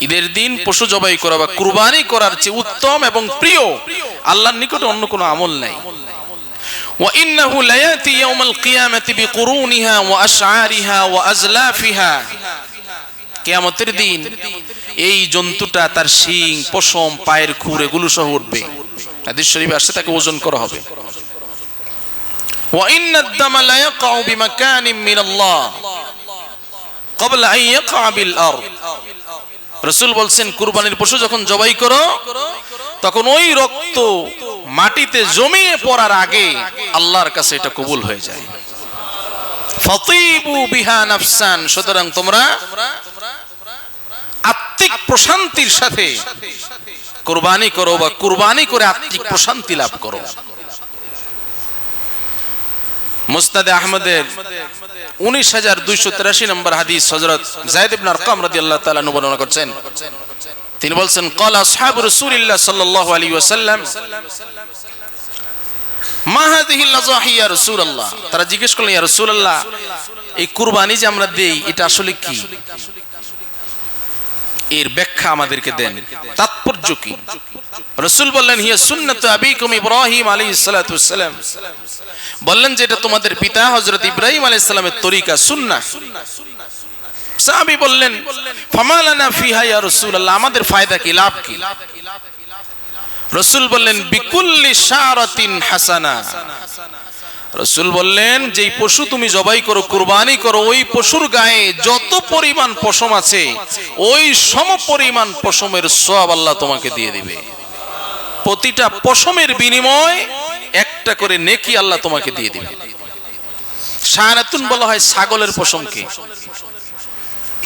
ঈদের দিন পশু জবাই করা বা কুরবানি করার চেয়ে উত্তম এবং প্রিয় আল্লাহর নিকটে অন্য কোনো আমল নাই। ওয়া ইন্নাহু লায়াতি ইয়াউমাল কিয়ামাতি বিকুরুনিহা ওয়া আশআরিহা ওয়া আজলাফিহা। কিয়ামতের দিন এই জন্তুটা তার শিং, পশম, পায়ের খুর এগুলো সহ উঠবে। হাদিস শরীফে আসছে তাকে ওজন করা হবে। ওয়া ইন্নাদ দামা লা ইয়াকাউ বিমাকানিন মিনাল্লাহ ক্বাবলা আন ইয়াকা বিল আরদ। রাসূল বলেন, কুরবানির পশু যখন জবাই করো তখন ওই রক্ত মাটিতে জমিয়ে পড়ার আগে আল্লাহর কাছে এটা কবুল হয়ে যায়। ফাতিবু বিহা নাফসান, সুতরাং তোমরা আত্মিক প্রশান্তির সাথে কুরবানি করো বা কুরবানি করে আত্মিক প্রশান্তি লাভ করো। মুসনাদে আহমদের 19283 নম্বর হাদিস, হযরত যায়েদ ইবনে আরকাম রাদিয়াল্লাহু তাআলা বর্ণনা করছেন। তিনি বলেন, ক্বালা আসহাবু রাসূলিল্লাহ সাল্লাল্লাহু আলাইহি ওয়াসাল্লাম মা হাযিহিল লাযাহি ইয়া রাসূলুল্লাহ। তারা জিজ্ঞেস করলেন, ইয়া রাসূলুল্লাহ, এই কুরবানি যে আমরা দেই এটা আসলে কি? এর ব্যাখ্যা আমাদেরকে দেন, তাৎপর্য কি? রাসূল বললেন, হিয়া সুন্নাতু আবিকুম ইব্রাহিম আলাইহিস সালাতু ওয়াস সালাম। বললেন যে এটা তোমাদের পিতা হযরত ইব্রাহিম আলাইহিস সালামের তরিকা, সুন্নাহ। সাহাবী বললেন, ফামা লানা ফিহা ইয়া রাসূলুল্লাহ, আমাদের ফায়দা কি, লাভ কি? রাসূল বললেন, বিকুল্লি শারাতিন হাসানা। রাসূল বললেন, যেই পশু তুমি জবাই করো, কুরবানি করো, ওই পশুর গায়ে যত পরিমাণ পশম আছে ওই সম পরিমাণ পশমের সওয়াব আল্লাহ তোমাকে দিয়ে দিবে। প্রতিটা পশমের বিনিময় একটা করে নেকি আল্লাহ তোমাকে দিয়ে দিবে। শারাতুন বলা হয় ছাগলের পশমকে।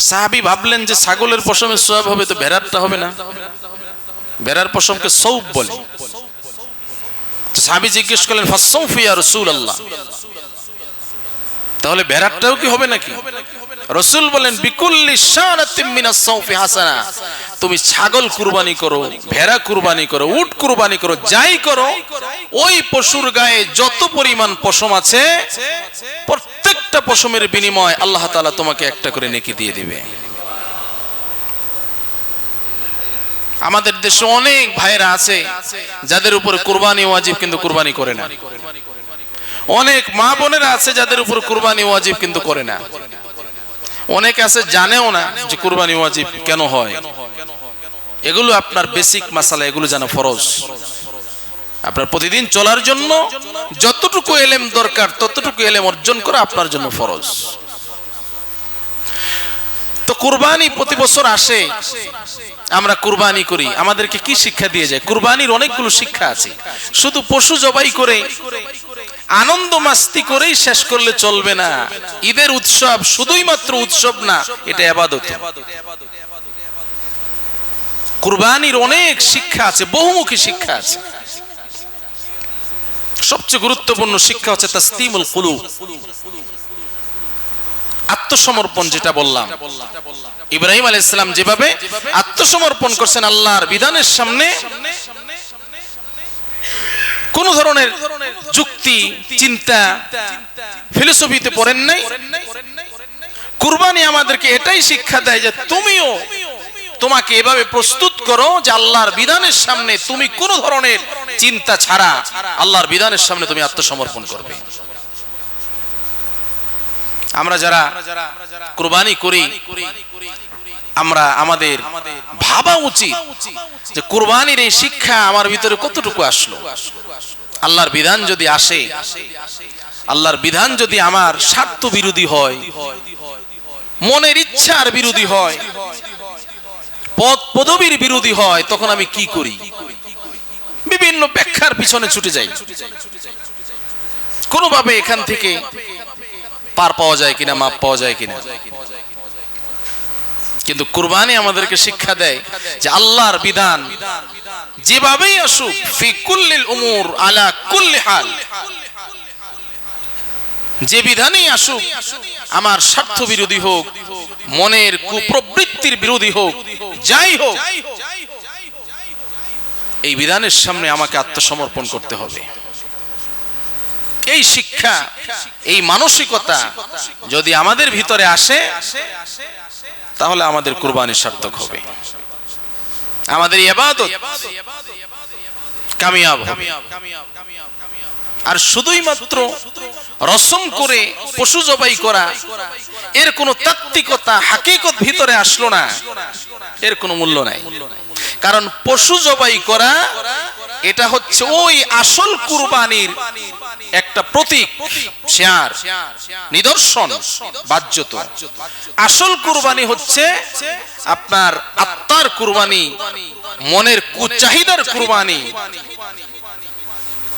সাহাবী ভাবলেন যে ছাগলের পশমের সওয়াব হবে তো ভেড়ারটা হবে না? ভেড়ার পশমকে সৌব বলে। সাহাবী জিজ্ঞেস করলেন, ফাসসাউফি ইয়া রাসূলুল্লাহ, তাহলে ভেড়ারটাও কি হবে নাকি? রাসূল বলেন, বিকুল্লি শারাতিন মিনাস সাউফি হাসানা। তুমি ছাগল কুরবানি করো, ভেড়া কুরবানি করো, উট কুরবানি করো, যাই করো, ওই পশুর গায়ে যত পরিমাণ পশম আছে প্রত্যেকটা পশমের বিনিময় আল্লাহ তাআলা তোমাকে একটা করে নেকি দিয়ে দিবে। আমাদের দেশে অনেক ভাইরা আছে যাদের উপরে কুরবানি ওয়াজিব কিন্তু কুরবানি করে না। অনেক মা বোনেরা আছে যাদের উপর কুরবানি ওয়াজিব কিন্তু করে না। অনেক আছে জানেও না যে কুরবানি ওয়াজিব কেন হয়। এগুলো আপনার বেসিক মাসালা, এগুলো জানা ফরজ। আপনার প্রতিদিন চলার জন্য যতটুকু ইলম দরকার ততটুকু ইলম অর্জন করা আপনার জন্য ফরজ। তো কুরবানি প্রতি বছর আসে, আমরা কুরবানি করি, আমাদেরকে কি শিক্ষা দিয়ে যায়? কুরবানির অনেকগুলো শিক্ষা আছে। শুধু পশু জবাই করে আনন্দ মাস্তি করেই শেষ করলে চলবে না। ঈদের উৎসব শুধুই মাত্র উৎসব না, এটা ইবাদত। কুরবানির অনেক শিক্ষা আছে, বহুমুখী শিক্ষা আছে। সবচেয়ে গুরুত্বপূর্ণ শিক্ষা হচ্ছে তাসলিমুল কুলুব, আত্মসমর্পণ। যেটা বললাম, ইব্রাহিম আলাইহিস সালাম যেভাবে আত্মসমর্পণ করছেন আল্লাহর বিধানের সামনে, কোন ধরনের যুক্তি, চিন্তা, ফিলোসফিতে পড়েন নাই। কুরবানি আমাদেরকে এটাই শিক্ষা দেয় যে তুমিও তোমাকে এভাবে প্রস্তুত করো যে আল্লাহর বিধানের সামনে তুমি কোন ধরনের চিন্তা ছাড়া আল্লাহর বিধানের সামনে তুমি আত্মসমর্পণ করবে। আমরা যারা কুরবানি করি আমরা আমাদের ভাবা উচিত যে কুরবানির এই শিক্ষা আমার ভিতরে কতটুকু আসলো। আল্লাহর বিধান যদি আসে, আল্লাহর বিধান যদি আমার স্বার্থ বিরোধী হয়, মনের ইচ্ছার বিরোধী হয়, পদ পদবীর বিরোধী হয়, তখন আমি কি করি? বিভিন্ন ব্যাখ্যার পিছনে ছুটে যাই, কোনোভাবে এখান থেকে পার পাওয়া যায় কিনা, মাপ পাওয়া যায় কিনা। কিন্তু কুরবানি আমাদেরকে শিক্ষা দেয় যে আল্লাহর বিধান যেভাবেই আসুক, ফি কুল্লিল উমুর আলা কুল্লি হাল, যে বিধানই আসুক, আমার স্বার্থ বিরোধী হোক, মনের কুপ্রবৃত্তির বিরোধী হোক, যাই হোক, এই বিধানের সামনে আমাকে আত্মসমর্পণ করতে হবে। এই শিক্ষা, এই মানসিকতা যদি আমাদের ভিতরে আসে, তাহলে আমাদের কুরবানি সার্থক হবে, আমাদের ইবাদত কামিয়াব হবে। আর শুধুই মাত্র রসম করে পশু জবাই করা, এর কোনো তাত্ত্বিকতা হাকিকত ভিতরে আসলো না, এর কোনো মূল্য নাই। কারণ পশু জবাই করা এটা হচ্ছে ওই আসল কুরবানির একটা প্রতীক, শেয়ার, নিদর্শন, বাহ্যত। আসল কুরবানি হচ্ছে আপনার আত্মার কুরবানি, মনের কুচাহিদার কুরবানি,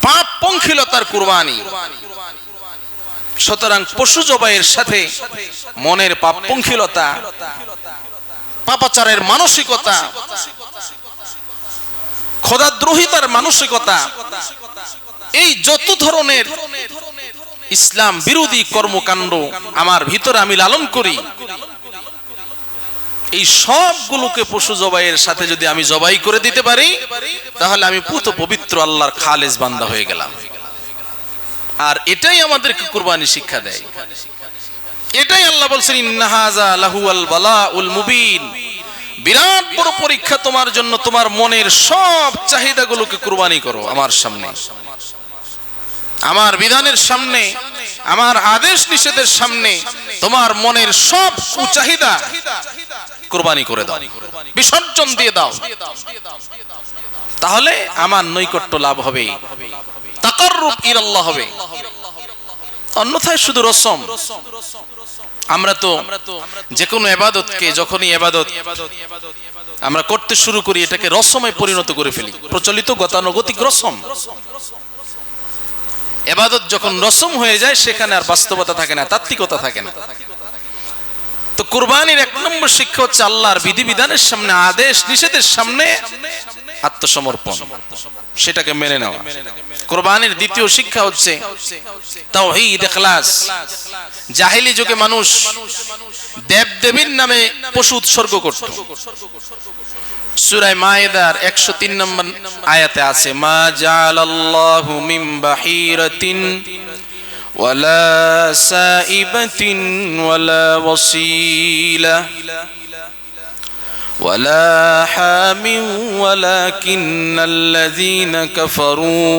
পাপ পঙ্খিলতার কুরবানি। সুতরাং পশু জবাইয়ের সাথে মনের পাপ পঙ্খিলতা, পাপাচারের মানসিকতা, খোদাদ্রোহিতার মানসিকতা, এই যত ধরনের ইসলাম বিরোধী কর্মকাণ্ড আমার ভিতরে আমি লালন করি, এই সবগুলোকে পশু জবাইয়ের সাথে যদি আমি জবাই করে দিতে পারি, তাহলে আমি পুত পবিত্র আল্লাহর খালেস বান্দা হয়ে গেলাম। আর এটাই আমাদেরকে কুরবানি শিক্ষা দেয়। এটাই আল্লাহ বলছেন, ইন্না হাযা লাহুল বালাউল মুবিন, বিরাট বড় পরীক্ষা তোমার জন্য। তোমার মনের সব চাহিদাগুলোকে কুরবানি করো আমার সামনে, আমার বিধানের সামনে, আমার আদেশ নিষেধের সামনে তোমার মনের সব চাহিদা কুরবানি করে দাও, বিসর্জন দিয়ে দাও। তাহলে আমার নৈকট্য লাভ হবে, তাকাররুব ইলাল্লাহ হবে। অন্যথায় শুধু রসম। আমরা তো যে কোনো ইবাদতকে, যখনই ইবাদত আমরা করতে শুরু করি, এটাকে রসমে পরিণত করে ফেলি, প্রচলিত গতানুগতিক রসম। ইবাদত যখন রসম হয়ে যায়, সেখানে আর বাস্তবতা থাকে না, তাত্ত্বিকতা থাকে না। তো কুরবানির এক নম্বর শিক্ষা হচ্ছে আল্লাহর বিধিবিধানের সামনে, আদেশ নিষেধের সামনে আত্মসমর্পণ, সেটাকে মেনে নেওয়া। কুরবানির দ্বিতীয় শিক্ষা হচ্ছে তাওহীদ, ইখলাস। জাহেলি যুগে মানুষ দেবদেবীর নামে পশু উৎসর্গ করত। সূরা মায়েদার 103 নম্বর আয়াতে আছে, মা জাআলাল্লাহু মিন বাহিরাতিন ওয়ালা সাইবাতিন ওয়ালা ওয়াসিলা ولا حام ولكن الذين كفروا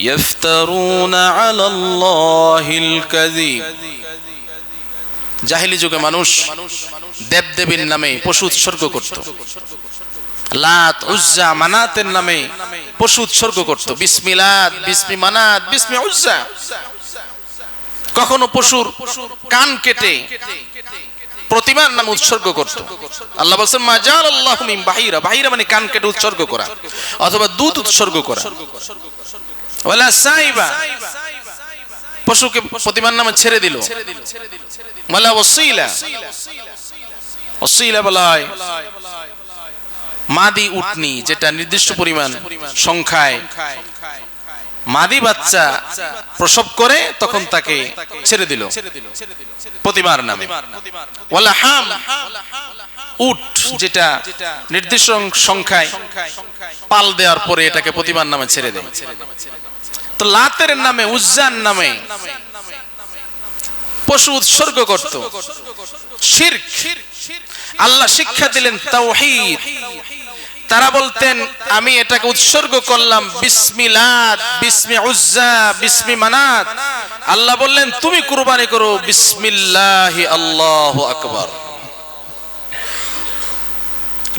يفترون على الله الكذب। জাহেলি যুগে মানুষ দেবদেবীর নামে পশু উৎসর্গ করত, লাত, উজ্জা, মানাতের নামে পশু উৎসর্গ করত, বিসমিলাত, বিসমি মানাত, বিসমি উজ্জা। কখনো পশুর কান কেটে প্রতিমার নাম উৎসর্গ করত। আল্লাহ বলেন মা জাআলাল্লাহু মিন বাহিরা, বাহিরা মানে কান কেটে উৎসর্গ করা অথবা দুধ উৎসর্গ করা। ওয়ালা সাইবা, পশুকে প্রতিমার নামে ছেড়ে দিল। ওয়ালা ওয়াসিলা, ওয়াসিলা বলা হয় মাদি উটনি, যেটা নির্দিষ্ট পরিমাণ সংখ্যায় মাদি বাচ্চা প্রসব করে, তখন তাকে ছেড়ে দিল প্রতিমার নামে। ওয়ালা হাম, উট যেটা নির্দিষ্ট সংখ্যায় পাল দেওয়ার পরে এটাকে প্রতিমার নামে ছেড়ে দেয়। তো লাতের নামে, উজ্জার নামে পশু উৎসর্গ করত, শিরক। আল্লাহ শিক্ষা দিলেন তাওহীদ, তারা বলতেন আমি এটাকে উৎসর্গ করলাম বিসমিলাত, বিসমি উজ্জা, বিসমি মানাত। আল্লাহ বললেন তুমি কুরবানি করো বিসমিল্লাহি আল্লাহু আকবার।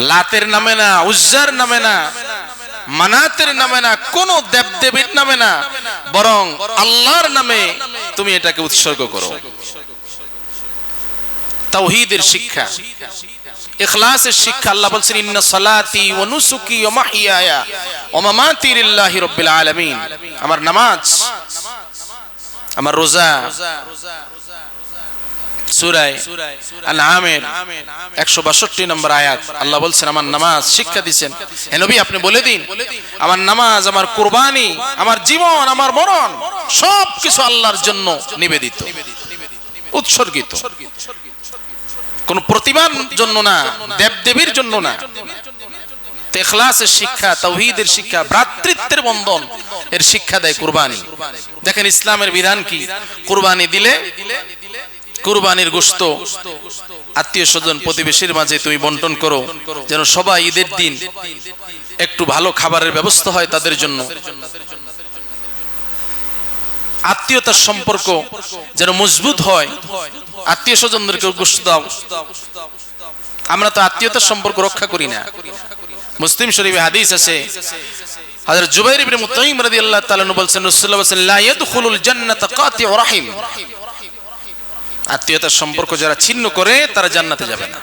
লাতের নামে না, উজ্জার নামে না, মানাতের নামে না, কোন দেবদেবীর নামে না, বরং আল্লাহর নামে তুমি এটাকে উৎসর্গ করো। তাওহীদের শিক্ষা, ইখলাসের শিক্ষা। আল্লাহ বলছেন ইন্না সালাতি ওয়া নুসুকি ওয়া মাহইয়ায়া ওয়া মামাতি লিল্লাহি রাব্বিল আলামিন। আমার নামাজ, আমার রোজা, সূরা আনআমের 162 নম্বর আয়াত আল্লাহ বলছেন আমার নামাজ শিক্ষা দিবেন। হে নবী আপনি বলে দিন আমার নামাজ, আমার কুরবানি, আমার জীবন, আমার মরণ সবকিছু আল্লাহর জন্য নিবেদিত, উৎসর্গিত, কোন প্রতিমার জন্য না, দেবদেবীর জন্য না। ইখলাসের শিক্ষা, তাওহীদের শিক্ষা, ভ্রাতৃত্বের বন্ধন এর শিক্ষা দেয় কুরবানি। দেখেন ইসলামের বিধান কি, কুরবানি দিলে কুরবানির গোশত আত্মীয় স্বজন প্রতিবেশীর মাঝে তুমি বন্টন করো, যেন সবাই ঈদের দিন একটু ভালো খাবারের ব্যবস্থা হয় তাদের জন্য। আত্মীয়তার সম্পর্ক যেন মজবুত হয়, আত্মীয় স্বজনদেরকে গোশত দাও। আমরা তো আত্মীয়তার সম্পর্ক রক্ষা করি না। মুসলিম শরীফে হাদিস আছে, হযরত জুবাইর ইবনে মুতাইম রাদিয়াল্লাহু তাআলা বলেছেন রাসূলুল্লাহ সাল্লাল্লাহু আলাইহি ওয়াসাল্লাম লা ইয়াদখুলুল জান্নাতা কাতিউ রাহিম। আত্মীয়তার সম্পর্ক যারা ছিন্ন করে তারা জান্নাতে যাবে না।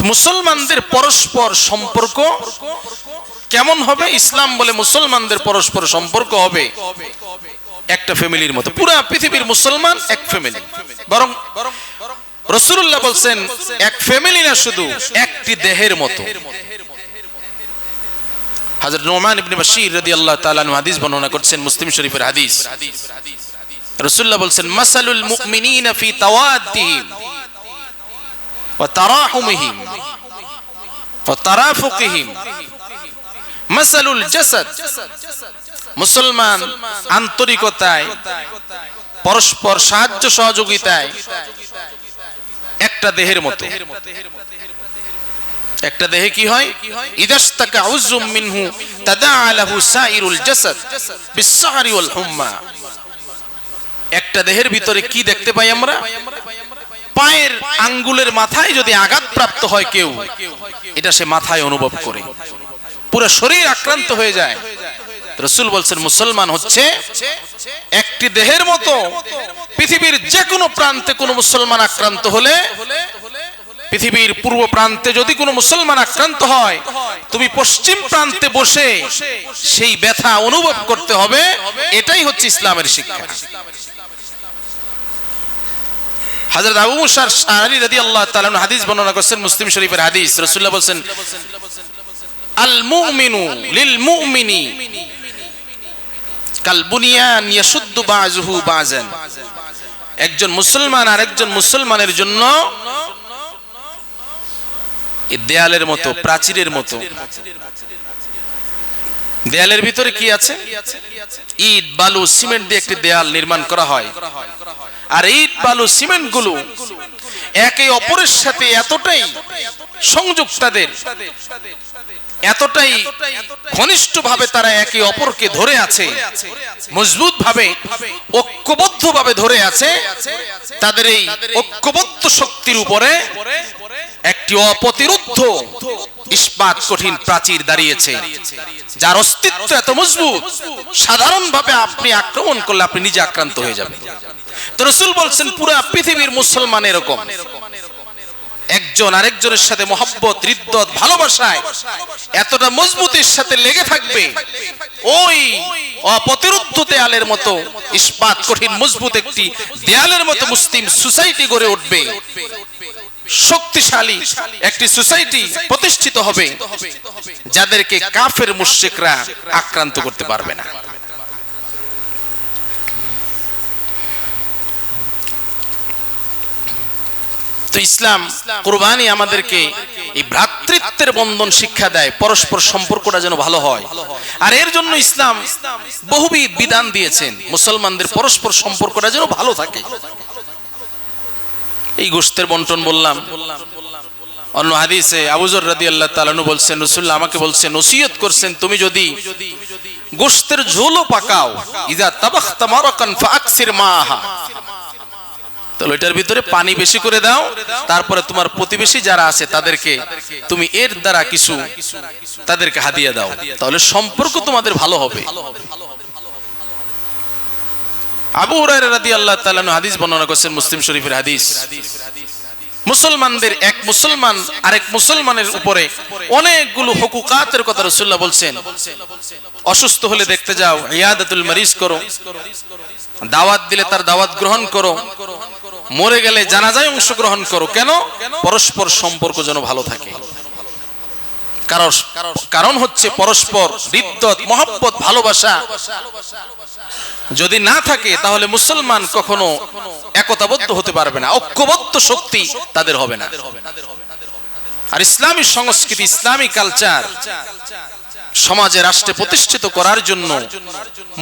মুসলমানদের পরস্পর সম্পর্ক কেমন হবে? ইসলাম বলে মুসলমানদের পরস্পর সম্পর্ক হবে একটা ফ্যামিলির মতো। পুরো পৃথিবীর মুসলমান এক ফ্যামিলি। বরং রাসূলুল্লাহ বলছেন এক ফ্যামিলি না, শুধু একটি দেহের মতো। হযরত নুমান ইবনে বাশীর রাদিয়াল্লাহু তাআলা আনহু হাদিস বর্ণনা করছেন, মুসলিম শরীফের হাদিস। রাসূলুল্লাহ বলছেন মাসালুল মুমিনিনা ফি তাওয়াদ্দিহিম ওয়া তারাহুমিহিম ওয়া তারাফুকিহিম মাসালুল জাসাদ। মুসলমান আন্তরিকতায়, পরস্পর সাহায্য সহযোগিতায় একটা দেহের মতো। একটা দেহে কি হয়? ইদাশতাকা উযুম মিনহু তাদাআ লাহু সাইরুল জাসাদ বিসসাহরি ওয়াল হুম্মা। একটা দেহের ভিতরে কি দেখতে পাই আমরা? পায়ের আঙ্গুলের মাথায় যদি আঘাতপ্রাপ্ত হয় কেউ, এটা সে মাথায় অনুভব করে, পুরো শরীর আক্রান্ত হয়ে যায়। রাসূল বলছেন মুসলমান হচ্ছে একটি দেহের মতো। পৃথিবীর যে কোনো প্রান্তে কোনো মুসলমান আক্রান্ত হলে, পৃথিবীর পূর্ব প্রান্তে যদি কোনো মুসলমান আক্রান্ত হয়, তুমি পশ্চিম প্রান্তে বসে সেই ব্যথা অনুভব করতে হবে। এটাই হচ্ছে ইসলামের শিক্ষা। হযরত আবু মুসা আশআরী রাদিয়াল্লাহু তাআলা আনহু হাদিস বর্ণনা করেছেন, মুসলিম শরীফের হাদিস। রাসূলুল্লাহ বলেন আল মুমিনু লিল মুমিনি কাল বুনিয়ান ইয়াশুদ্দু বাযুহু বাযান। একজন মুসলমান আরেকজন মুসলমানের জন্য দেয়ালের মতো, প্রাচীরের মতো। দেয়ালের ভিতরে কি আছে? ইট, বালু, সিমেন্ট দিয়ে একটি দেয়াল নির্মাণ করা হয়। আর ইট, বালু, সিমেন্ট গুলো একে অপরের সাথে এতটাই সংযোগ, তাদের এতটাই ঘনিষ্ঠ ভাবে তারা একে অপরকে ধরে আছে, মজবুত ভাবে, ঐক্যবদ্ধ ভাবে ধরে আছে। তাদের এই ঐক্যবদ্ধ শক্তির উপরে একটি অপ্রতিরোধ্য ইস্পাত কঠিন প্রাচীর দাঁড়িয়েছে, যার অস্তিত্ব এত মজবুত, সাধারণভাবে আপনি আক্রমণ করলে আপনি নিজে আক্রান্ত হয়ে যাবেন। তো রাসূল বলছেন পুরো পৃথিবীর মুসলমান এরকম একজন আরেকজনের সাথে মহব্বত, হৃদ্যত, ভালোবাসায় এতটা মজবুতির সাথে লেগে থাকবে, ওই অপ্রতিরোধ্য দেয়ালের মতো, ইস্পাত কঠিন মজবুত একটি দেয়ালের মতো মুসলিম সোসাইটি গড়ে উঠবে। শক্তিশালী একটি সোসাইটি প্রতিষ্ঠিত হবে, যাদেরকে কাফের মুশরিকরা আক্রান্ত করতে পারবে না। তো ইসলাম, কুরবানি আমাদেরকে এই ভ্রাতৃত্বের বন্ধন শিক্ষা দেয়, পরস্পর সম্পর্কটা যেন ভালো হয়। আর এর জন্য ইসলাম বহুবিধ বিধান দিয়েছেন, মুসলমানদের পরস্পর সম্পর্কটা যেন ভালো থাকে। এই গোশতের বন্টন বললাম। অন্য হাদিসে আবু যর রাদিয়াল্লাহু তাআলা আনহু বলছেন, রাসূলুল্লাহ আমাকে বলছেন, নসিহত করছেন, তুমি যদি গোশতের ঝোলও পাকাও, ইযা তাবাখতা মারাকান ফাআকসির মাহা, তাহলে এটার ভিতরে পানি বেশি করে দাও, তারপরে তোমার প্রতিবেশী যারা আছে তাদেরকে তুমি এর দ্বারা কিছু তাদেরকে হাদিয়া দাও, তাহলে সম্পর্ক তোমাদের ভালো হবে। আবু হুরায়রা রাদিয়াল্লাহু তাআলা আনহু হাদিস বর্ণনা করেছেন, মুসলিম শরীফের হাদিস। মুসলমানদের এক মুসলমান আরেক মুসলমানের উপরে অনেকগুলো হুকুকাতের কথা রাসূলুল্লাহ বলছেন। অসুস্থ হলে দেখতে যাও, ইয়াদাতুল মারিজ করো, দাওয়াত দিলে তার দাওয়াত গ্রহণ করো, মরে গেলে জানাজায় অংশগ্রহণ করো। কেন? পরস্পর সম্পর্ক যেন ভালো থাকে। কারণ হচ্ছে পরস্পর হৃদ্যত, মহব্বত, ভালোবাসা যদি না থাকে তাহলে মুসলমান কখনো একতাবদ্ধ হতে পারবে না, ঐক্যবদ্ধ শক্তি তাদের হবে না। আর ইসলামী সংস্কৃতি, ইসলামী কালচার সমাজে, রাষ্ট্রে প্রতিষ্ঠিত করার জন্য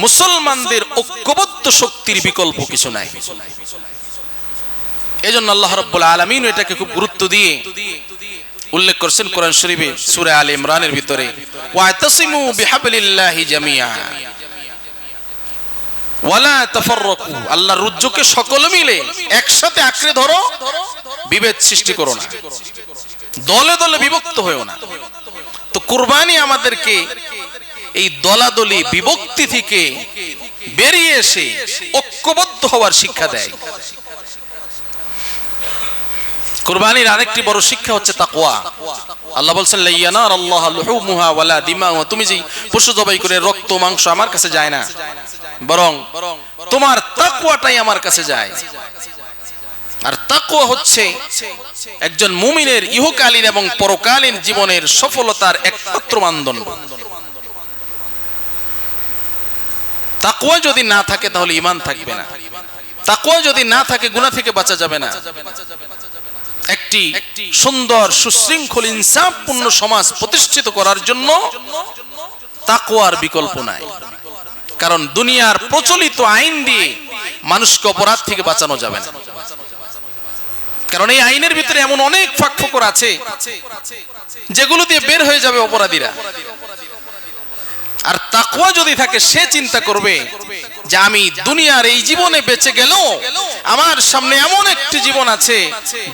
মুসলমানদের ঐক্যবদ্ধ শক্তির বিকল্প কিছু নাই। এজন্য আল্লাহ রাব্বুল আলামিন এটাকে খুব গুরুত্ব দিয়ে উল্লেখ করেছেন কোরআন শরীফে সূরা আলে ইমরানের ভিতরে, ওয়াতাসিমু বিহাবলিল্লাহি জামিআ ওয়ালা তাফাররাকু, আল্লাহর রজ্জুকে সকলে মিলে একসাথে আঁকড়ে ধরো, বিভেদ সৃষ্টি করো না, দলে দলে বিভক্ত হয়ো না। তো কুরবানি আমাদেরকে এই দলাদলি বিভক্তি থেকে বেরিয়ে এসে ঐক্যবদ্ধ হওয়ার শিক্ষা দেয়। কুরবানির আরেকটি বড় শিক্ষা হচ্ছে তাকওয়া। আল্লাহ বলছেন, লা ইয়ানালাল্লাহু লুহুমুহা ওয়ালা দিমাউহা, তুমি যে পশু জবাই করে রক্ত মাংস আমার কাছে যায় না, বরং তোমার তাকওয়াটাই আমার কাছে যায়। আর তাকওয়া হচ্ছে একজন মুমিনের ইহকালীন এবং পরকালীন জীবনের সফলতার একমাত্র মানদণ্ড। তাকওয়া যদি না থাকে তাহলে ঈমান থাকবে না, তাকওয়া যদি না থাকে গুনাহ থেকে বাঁচা যাবে না। একটি সুন্দর সুশৃঙ্খল ইনসাফপূর্ণ সমাজ প্রতিষ্ঠিত করার জন্য তাকওয়ার বিকল্প নাই। কারণ দুনিয়ার প্রচলিত আইন দিয়ে মানুষকে অপরাধ থেকে বাঁচানো যাবে না, কারণ এই আইনের ভিতরে এমন অনেক ফাঁকফোকর আছে যেগুলো দিয়ে বের হয়ে যাবে অপরাধীরা। আর তাকওয়া যদি থাকে, সে চিন্তা করবে যে আমি দুনিয়ার এই জীবনে বেঁচে গেল, আমার সামনে এমন একটি জীবন আছে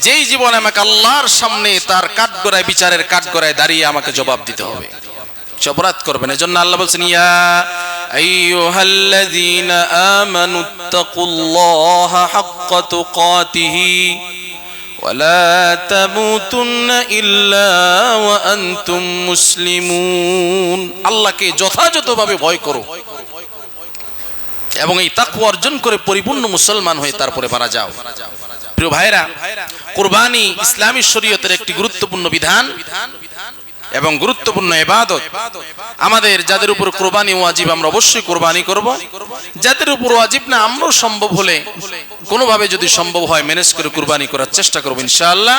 যেই জীবন আমাকে আল্লাহর সামনে তার কাঠগড়ায়, বিচারের কাঠগড়ায় দাঁড়িয়ে আমাকে জবাব দিতে হবে, সে অপরাধ করবেন। এজন্য আল্লাহ বলছেন, ইয়া আইয়ুহাল্লাযীনা আমানুত্তাকুল্লাহা হাক্কা তুকাতিহি ওয়ালা তামুতুন্না ইল্লা ওয়া আনতুম মুসলিমুন, আল্লাহকে যথাযথভাবে ভয় করো এবং এই তাকওয়া অর্জন করে পরিপূর্ণ মুসলমান হয়ে তারপরে মারা যাও। প্রিয় ভাইরা, কুরবানি ইসলামী শরীয়তের একটি গুরুত্বপূর্ণ বিধান এবং গুরুত্বপূর্ণ ইবাদত। আমাদের যাদের উপর কুরবানি ওয়াজিব আমরা অবশ্যই কুরবানি করব, যাদের উপর ওয়াজিব না আমরাও সম্ভব হলে কোনোভাবে যদি সম্ভব হয় ম্যানেজ করে কুরবানি করার চেষ্টা করব ইনশাআল্লাহ।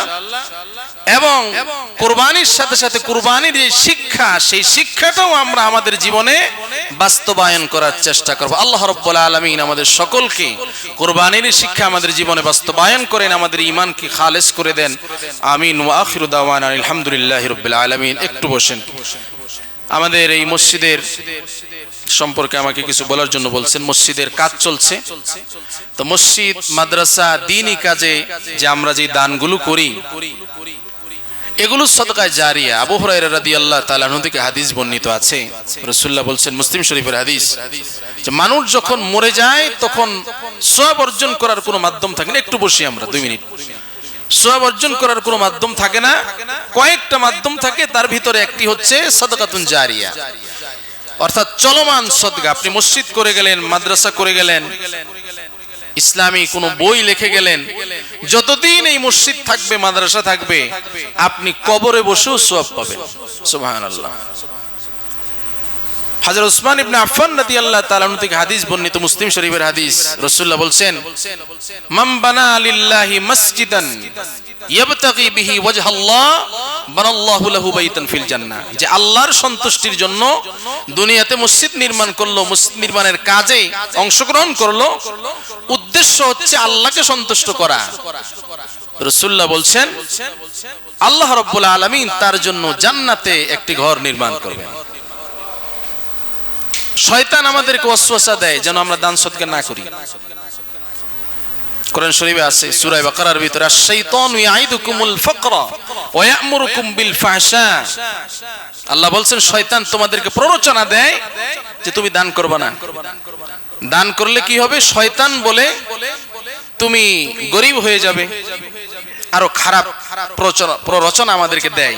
এবং কুরবানির সাথে সাথে কুরবানির যে শিক্ষা, সেই শিক্ষাটাও আমরা আমাদের জীবনে বাস্তবায়ন করার চেষ্টা করব। আল্লাহ রাব্বুল আলামিন আমাদের সকলকে কুরবানির শিক্ষা আমাদের জীবনে বাস্তবায়ন করেন, আমাদের ঈমানকে খালেস করে দেন। আমিন। ওয়া আখিরু দাওয়ানা আলহামদুলিল্লাহি রাব্বিল আলামিন। একটু বসেন। আমাদের এই মসজিদের সম্পর্কে আমাকে কিছু বলার জন্য বলছেন। মসজিদের কাজ চলছে, তো মসজিদ, মাদ্রাসা, দ্বীনি কাজে যে আমরা যে দানগুলো করি এগুলো সদকায়ে জারিয়া। আবু হুরায়রা রাদিয়াল্লাহু তাআলা আনহু থেকে হাদিস বর্ণিত আছে, রাসূলুল্লাহ বলছেন, মুসলিম শরীফের হাদিস, যে মানুষ যখন মরে যায় তখন সওয়াব অর্জন করার কোনো মাধ্যম থাকে না। একটু বসি আমরা 2 মিনিট। সওয়াব অর্জন করার কোনো মাধ্যম থাকে না, কয়েকটা মাধ্যম থাকে, তার ভিতরে একটি হচ্ছে সাদাকাতুন জারিয়া, অর্থাৎ চলমান সদকা। আপনি মসজিদ করে গেলেন, মাদ্রাসা করে গেলেন, ইসলামী কোনো বই লিখে গেলেন, যতদিন এই মসজিদ থাকবে, মাদ্রাসা থাকবে, আপনি কবরে বসেও সওয়াব পাবেন। সুবহানাল্লাহ। হযরত উসমান ইবনে আফফান রাদিয়াল্লাহু তাআলা আনহু থেকে হাদিস বর্ণিত, মুসলিম শরীফের হাদিস, রাসূলুল্লাহ বলছেন, মান বানা লিল্লাহি মসজিদান ইয়াবতাগি বিহি ওয়াজহাল্লাহ বানাল্লাহু লাহু বাইতান ফিল জান্নাহ, যে আল্লাহর সন্তুষ্টির জন্য দুনিয়াতে মসজিদ নির্মাণ করলো, মসজিদ নির্মাণের কাজে অংশগ্রহণ করলো, উদ্দেশ্য হচ্ছে আল্লাহকে সন্তুষ্ট করা, রাসূলুল্লাহ বলছেন আল্লাহ রাব্বুল আলামিন তার জন্য জান্নাতে একটি ঘর নির্মাণ করবেন। শয়তান আমাদেরকে ওয়াসওয়াসা দেয় যেন আমরা দান সদকা না করি। কোরআন শরীফে আছে সূরা বাকারার ভিতরে আশ-শাইতানু ইয়াইদুকুমুল ফাকরা ওয়া ইয়া'মুরুকুম বিল ফাহশা। আল্লাহ বলছেন শয়তান তোমাদেরকে প্ররোচনা দেয় যে তুমি দান করবে না। দান করলে কি হবে? শয়তান বলে তুমি গরীব হয়ে যাবে, আরো খারাপ প্ররোচনা আমাদেরকে দেয়।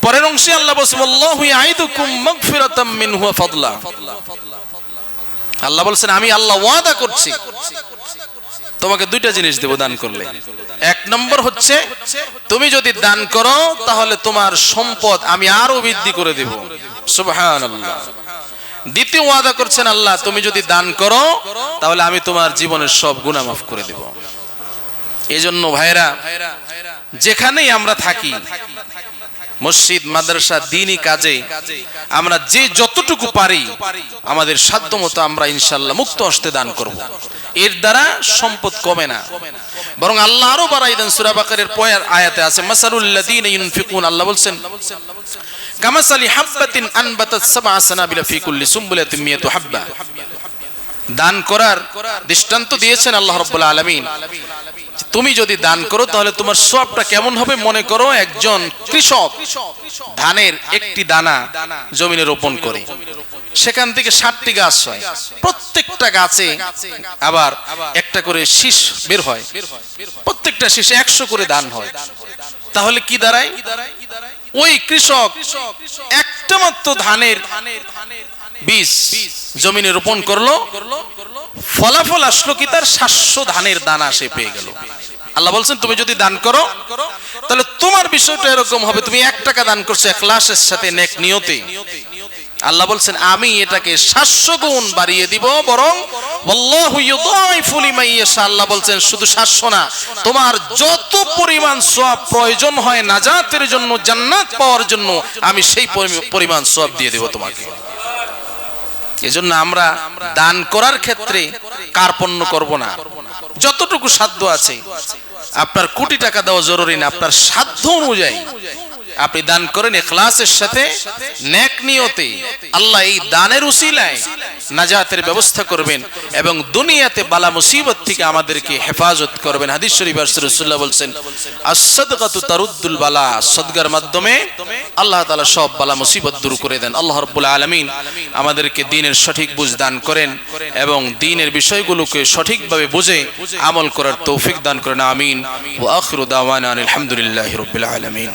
পরের অংশে আল্লাহ বলছেন আল্লাহু ইয়াইদুকুম মাগফিরাতাম মিনহু ওয়া ফাদলা। আল্লাহ বলছেন আমি আল্লাহ ওয়াদা করছি তোমাকে দুইটা জিনিস দেব দান করলে। এক নম্বর হচ্ছে তুমি যদি দান করো তাহলে তোমার সম্পদ আমি আরো বৃদ্ধি করে দেব। সুবহানাল্লাহ। দ্বিতীয় ওয়াদা করছেন আল্লাহ তুমি যদি দান করো তাহলে আমি তোমার জীবনের সব গুনাহ মাফ করে দেব। এজন্য ভাইরা যেখানেই আমরা থাকি, মসজিদ, মাদ্রাসা, দ্বীনি কাজে আমরা যে যতটুকু পারি আমাদের সাধ্যমতো আমরা ইনশাআল্লাহ মুক্ত হস্তে দান করব। এর দ্বারা সম্পদ কমে না, বরং আল্লাহ আরো বাড়াই দেন। সূরা বাকারের পরের আয়াতে আছে মাসালুল লাযীনা ইউনফিকুন, আল্লাহ বলছেন কামাসালি হাববাতিন আনবাতাত সাবআ সানাবিলা ফি কুল্লি সুমবুলাতিন মিয়াতু হাব্বা। দান করার দৃষ্টান্ত দিয়েছেন আল্লাহ রাব্বুল আলামিন। তুমি যদি দান করো তাহলে তোমার সওয়াবটা কেমন হবে? মনে করো একজন কৃষক ধানের একটি দানা জমিনে রোপণ করে, সেখান থেকে 60টি গাছ হয়, প্রত্যেকটা গাছে আবার একটা করে শীষ বের হয়, প্রত্যেকটা শীষে 100 করে দান হয়। তাহলে কি দাঁড়ায়? ওই কৃষক একটা মাত্র ধানের বীজ জমিনে রোপণ করলো, ফলাফল আসলো কি তার 700 ধানের দানা সে পেয়ে গেল। আল্লাহ বলছেন তুমি যদি দান করো তাহলে তোমার বিষয়টা এরকম হবে, তুমি 1 টাকা দান করছো ইখলাসের সাথে, নেক নিয়তে। আল্লাহ বলছেন আমি এটাকে 700 গুণ বাড়িয়ে দিব, বরং আল্লাহু ইউদাইফু লিমান ইয়াশা। আল্লাহ বলছেন শুধু 700 না, তোমার যত পরিমাণ সওয়াব প্রয়োজন হয় নাজাতের জন্য, জান্নাত পাওয়ার জন্য, আমি সেই পরিমাণ সওয়াব দিয়ে দেব তোমাকে। এজন্য আমরা দান করার ক্ষেত্রে কার্পণ্য করব না। যতটুকু সাধ্য আছে, আপনার কোটি টাকা দেওয়া জরুরি না, আপনার সাধ্য অনুযায়ী আপনি দান করেন ইখলাসের সাথে, নেক নিয়তে। আল্লাহ এই দানের উসিলায় নাজাতের ব্যবস্থা করবেন এবং দুনিয়াতে বালা মুসিবত থেকে আমাদেরকে হেফাজত করবেন। হাদিস শরীফে রাসূলুল্লাহ বলেন আস-সাদকাতু তারুদ্দুল বালা, সদকার মাধ্যমে আল্লাহ তাআলা সব বালা মুসিবত দূর করে দেন। আল্লাহ রাব্বুল আলামিন আমাদেরকে দ্বীনের সঠিক বুঝ দান করেন এবং দ্বীনের বিষয়গুলোকে সঠিকভাবে বুঝে আমল করার তৌফিক দান করেন। আমিন। ওয়া আখিরু দাওয়ানা আলহামদুলিল্লাহি রাব্বিল আলামিন।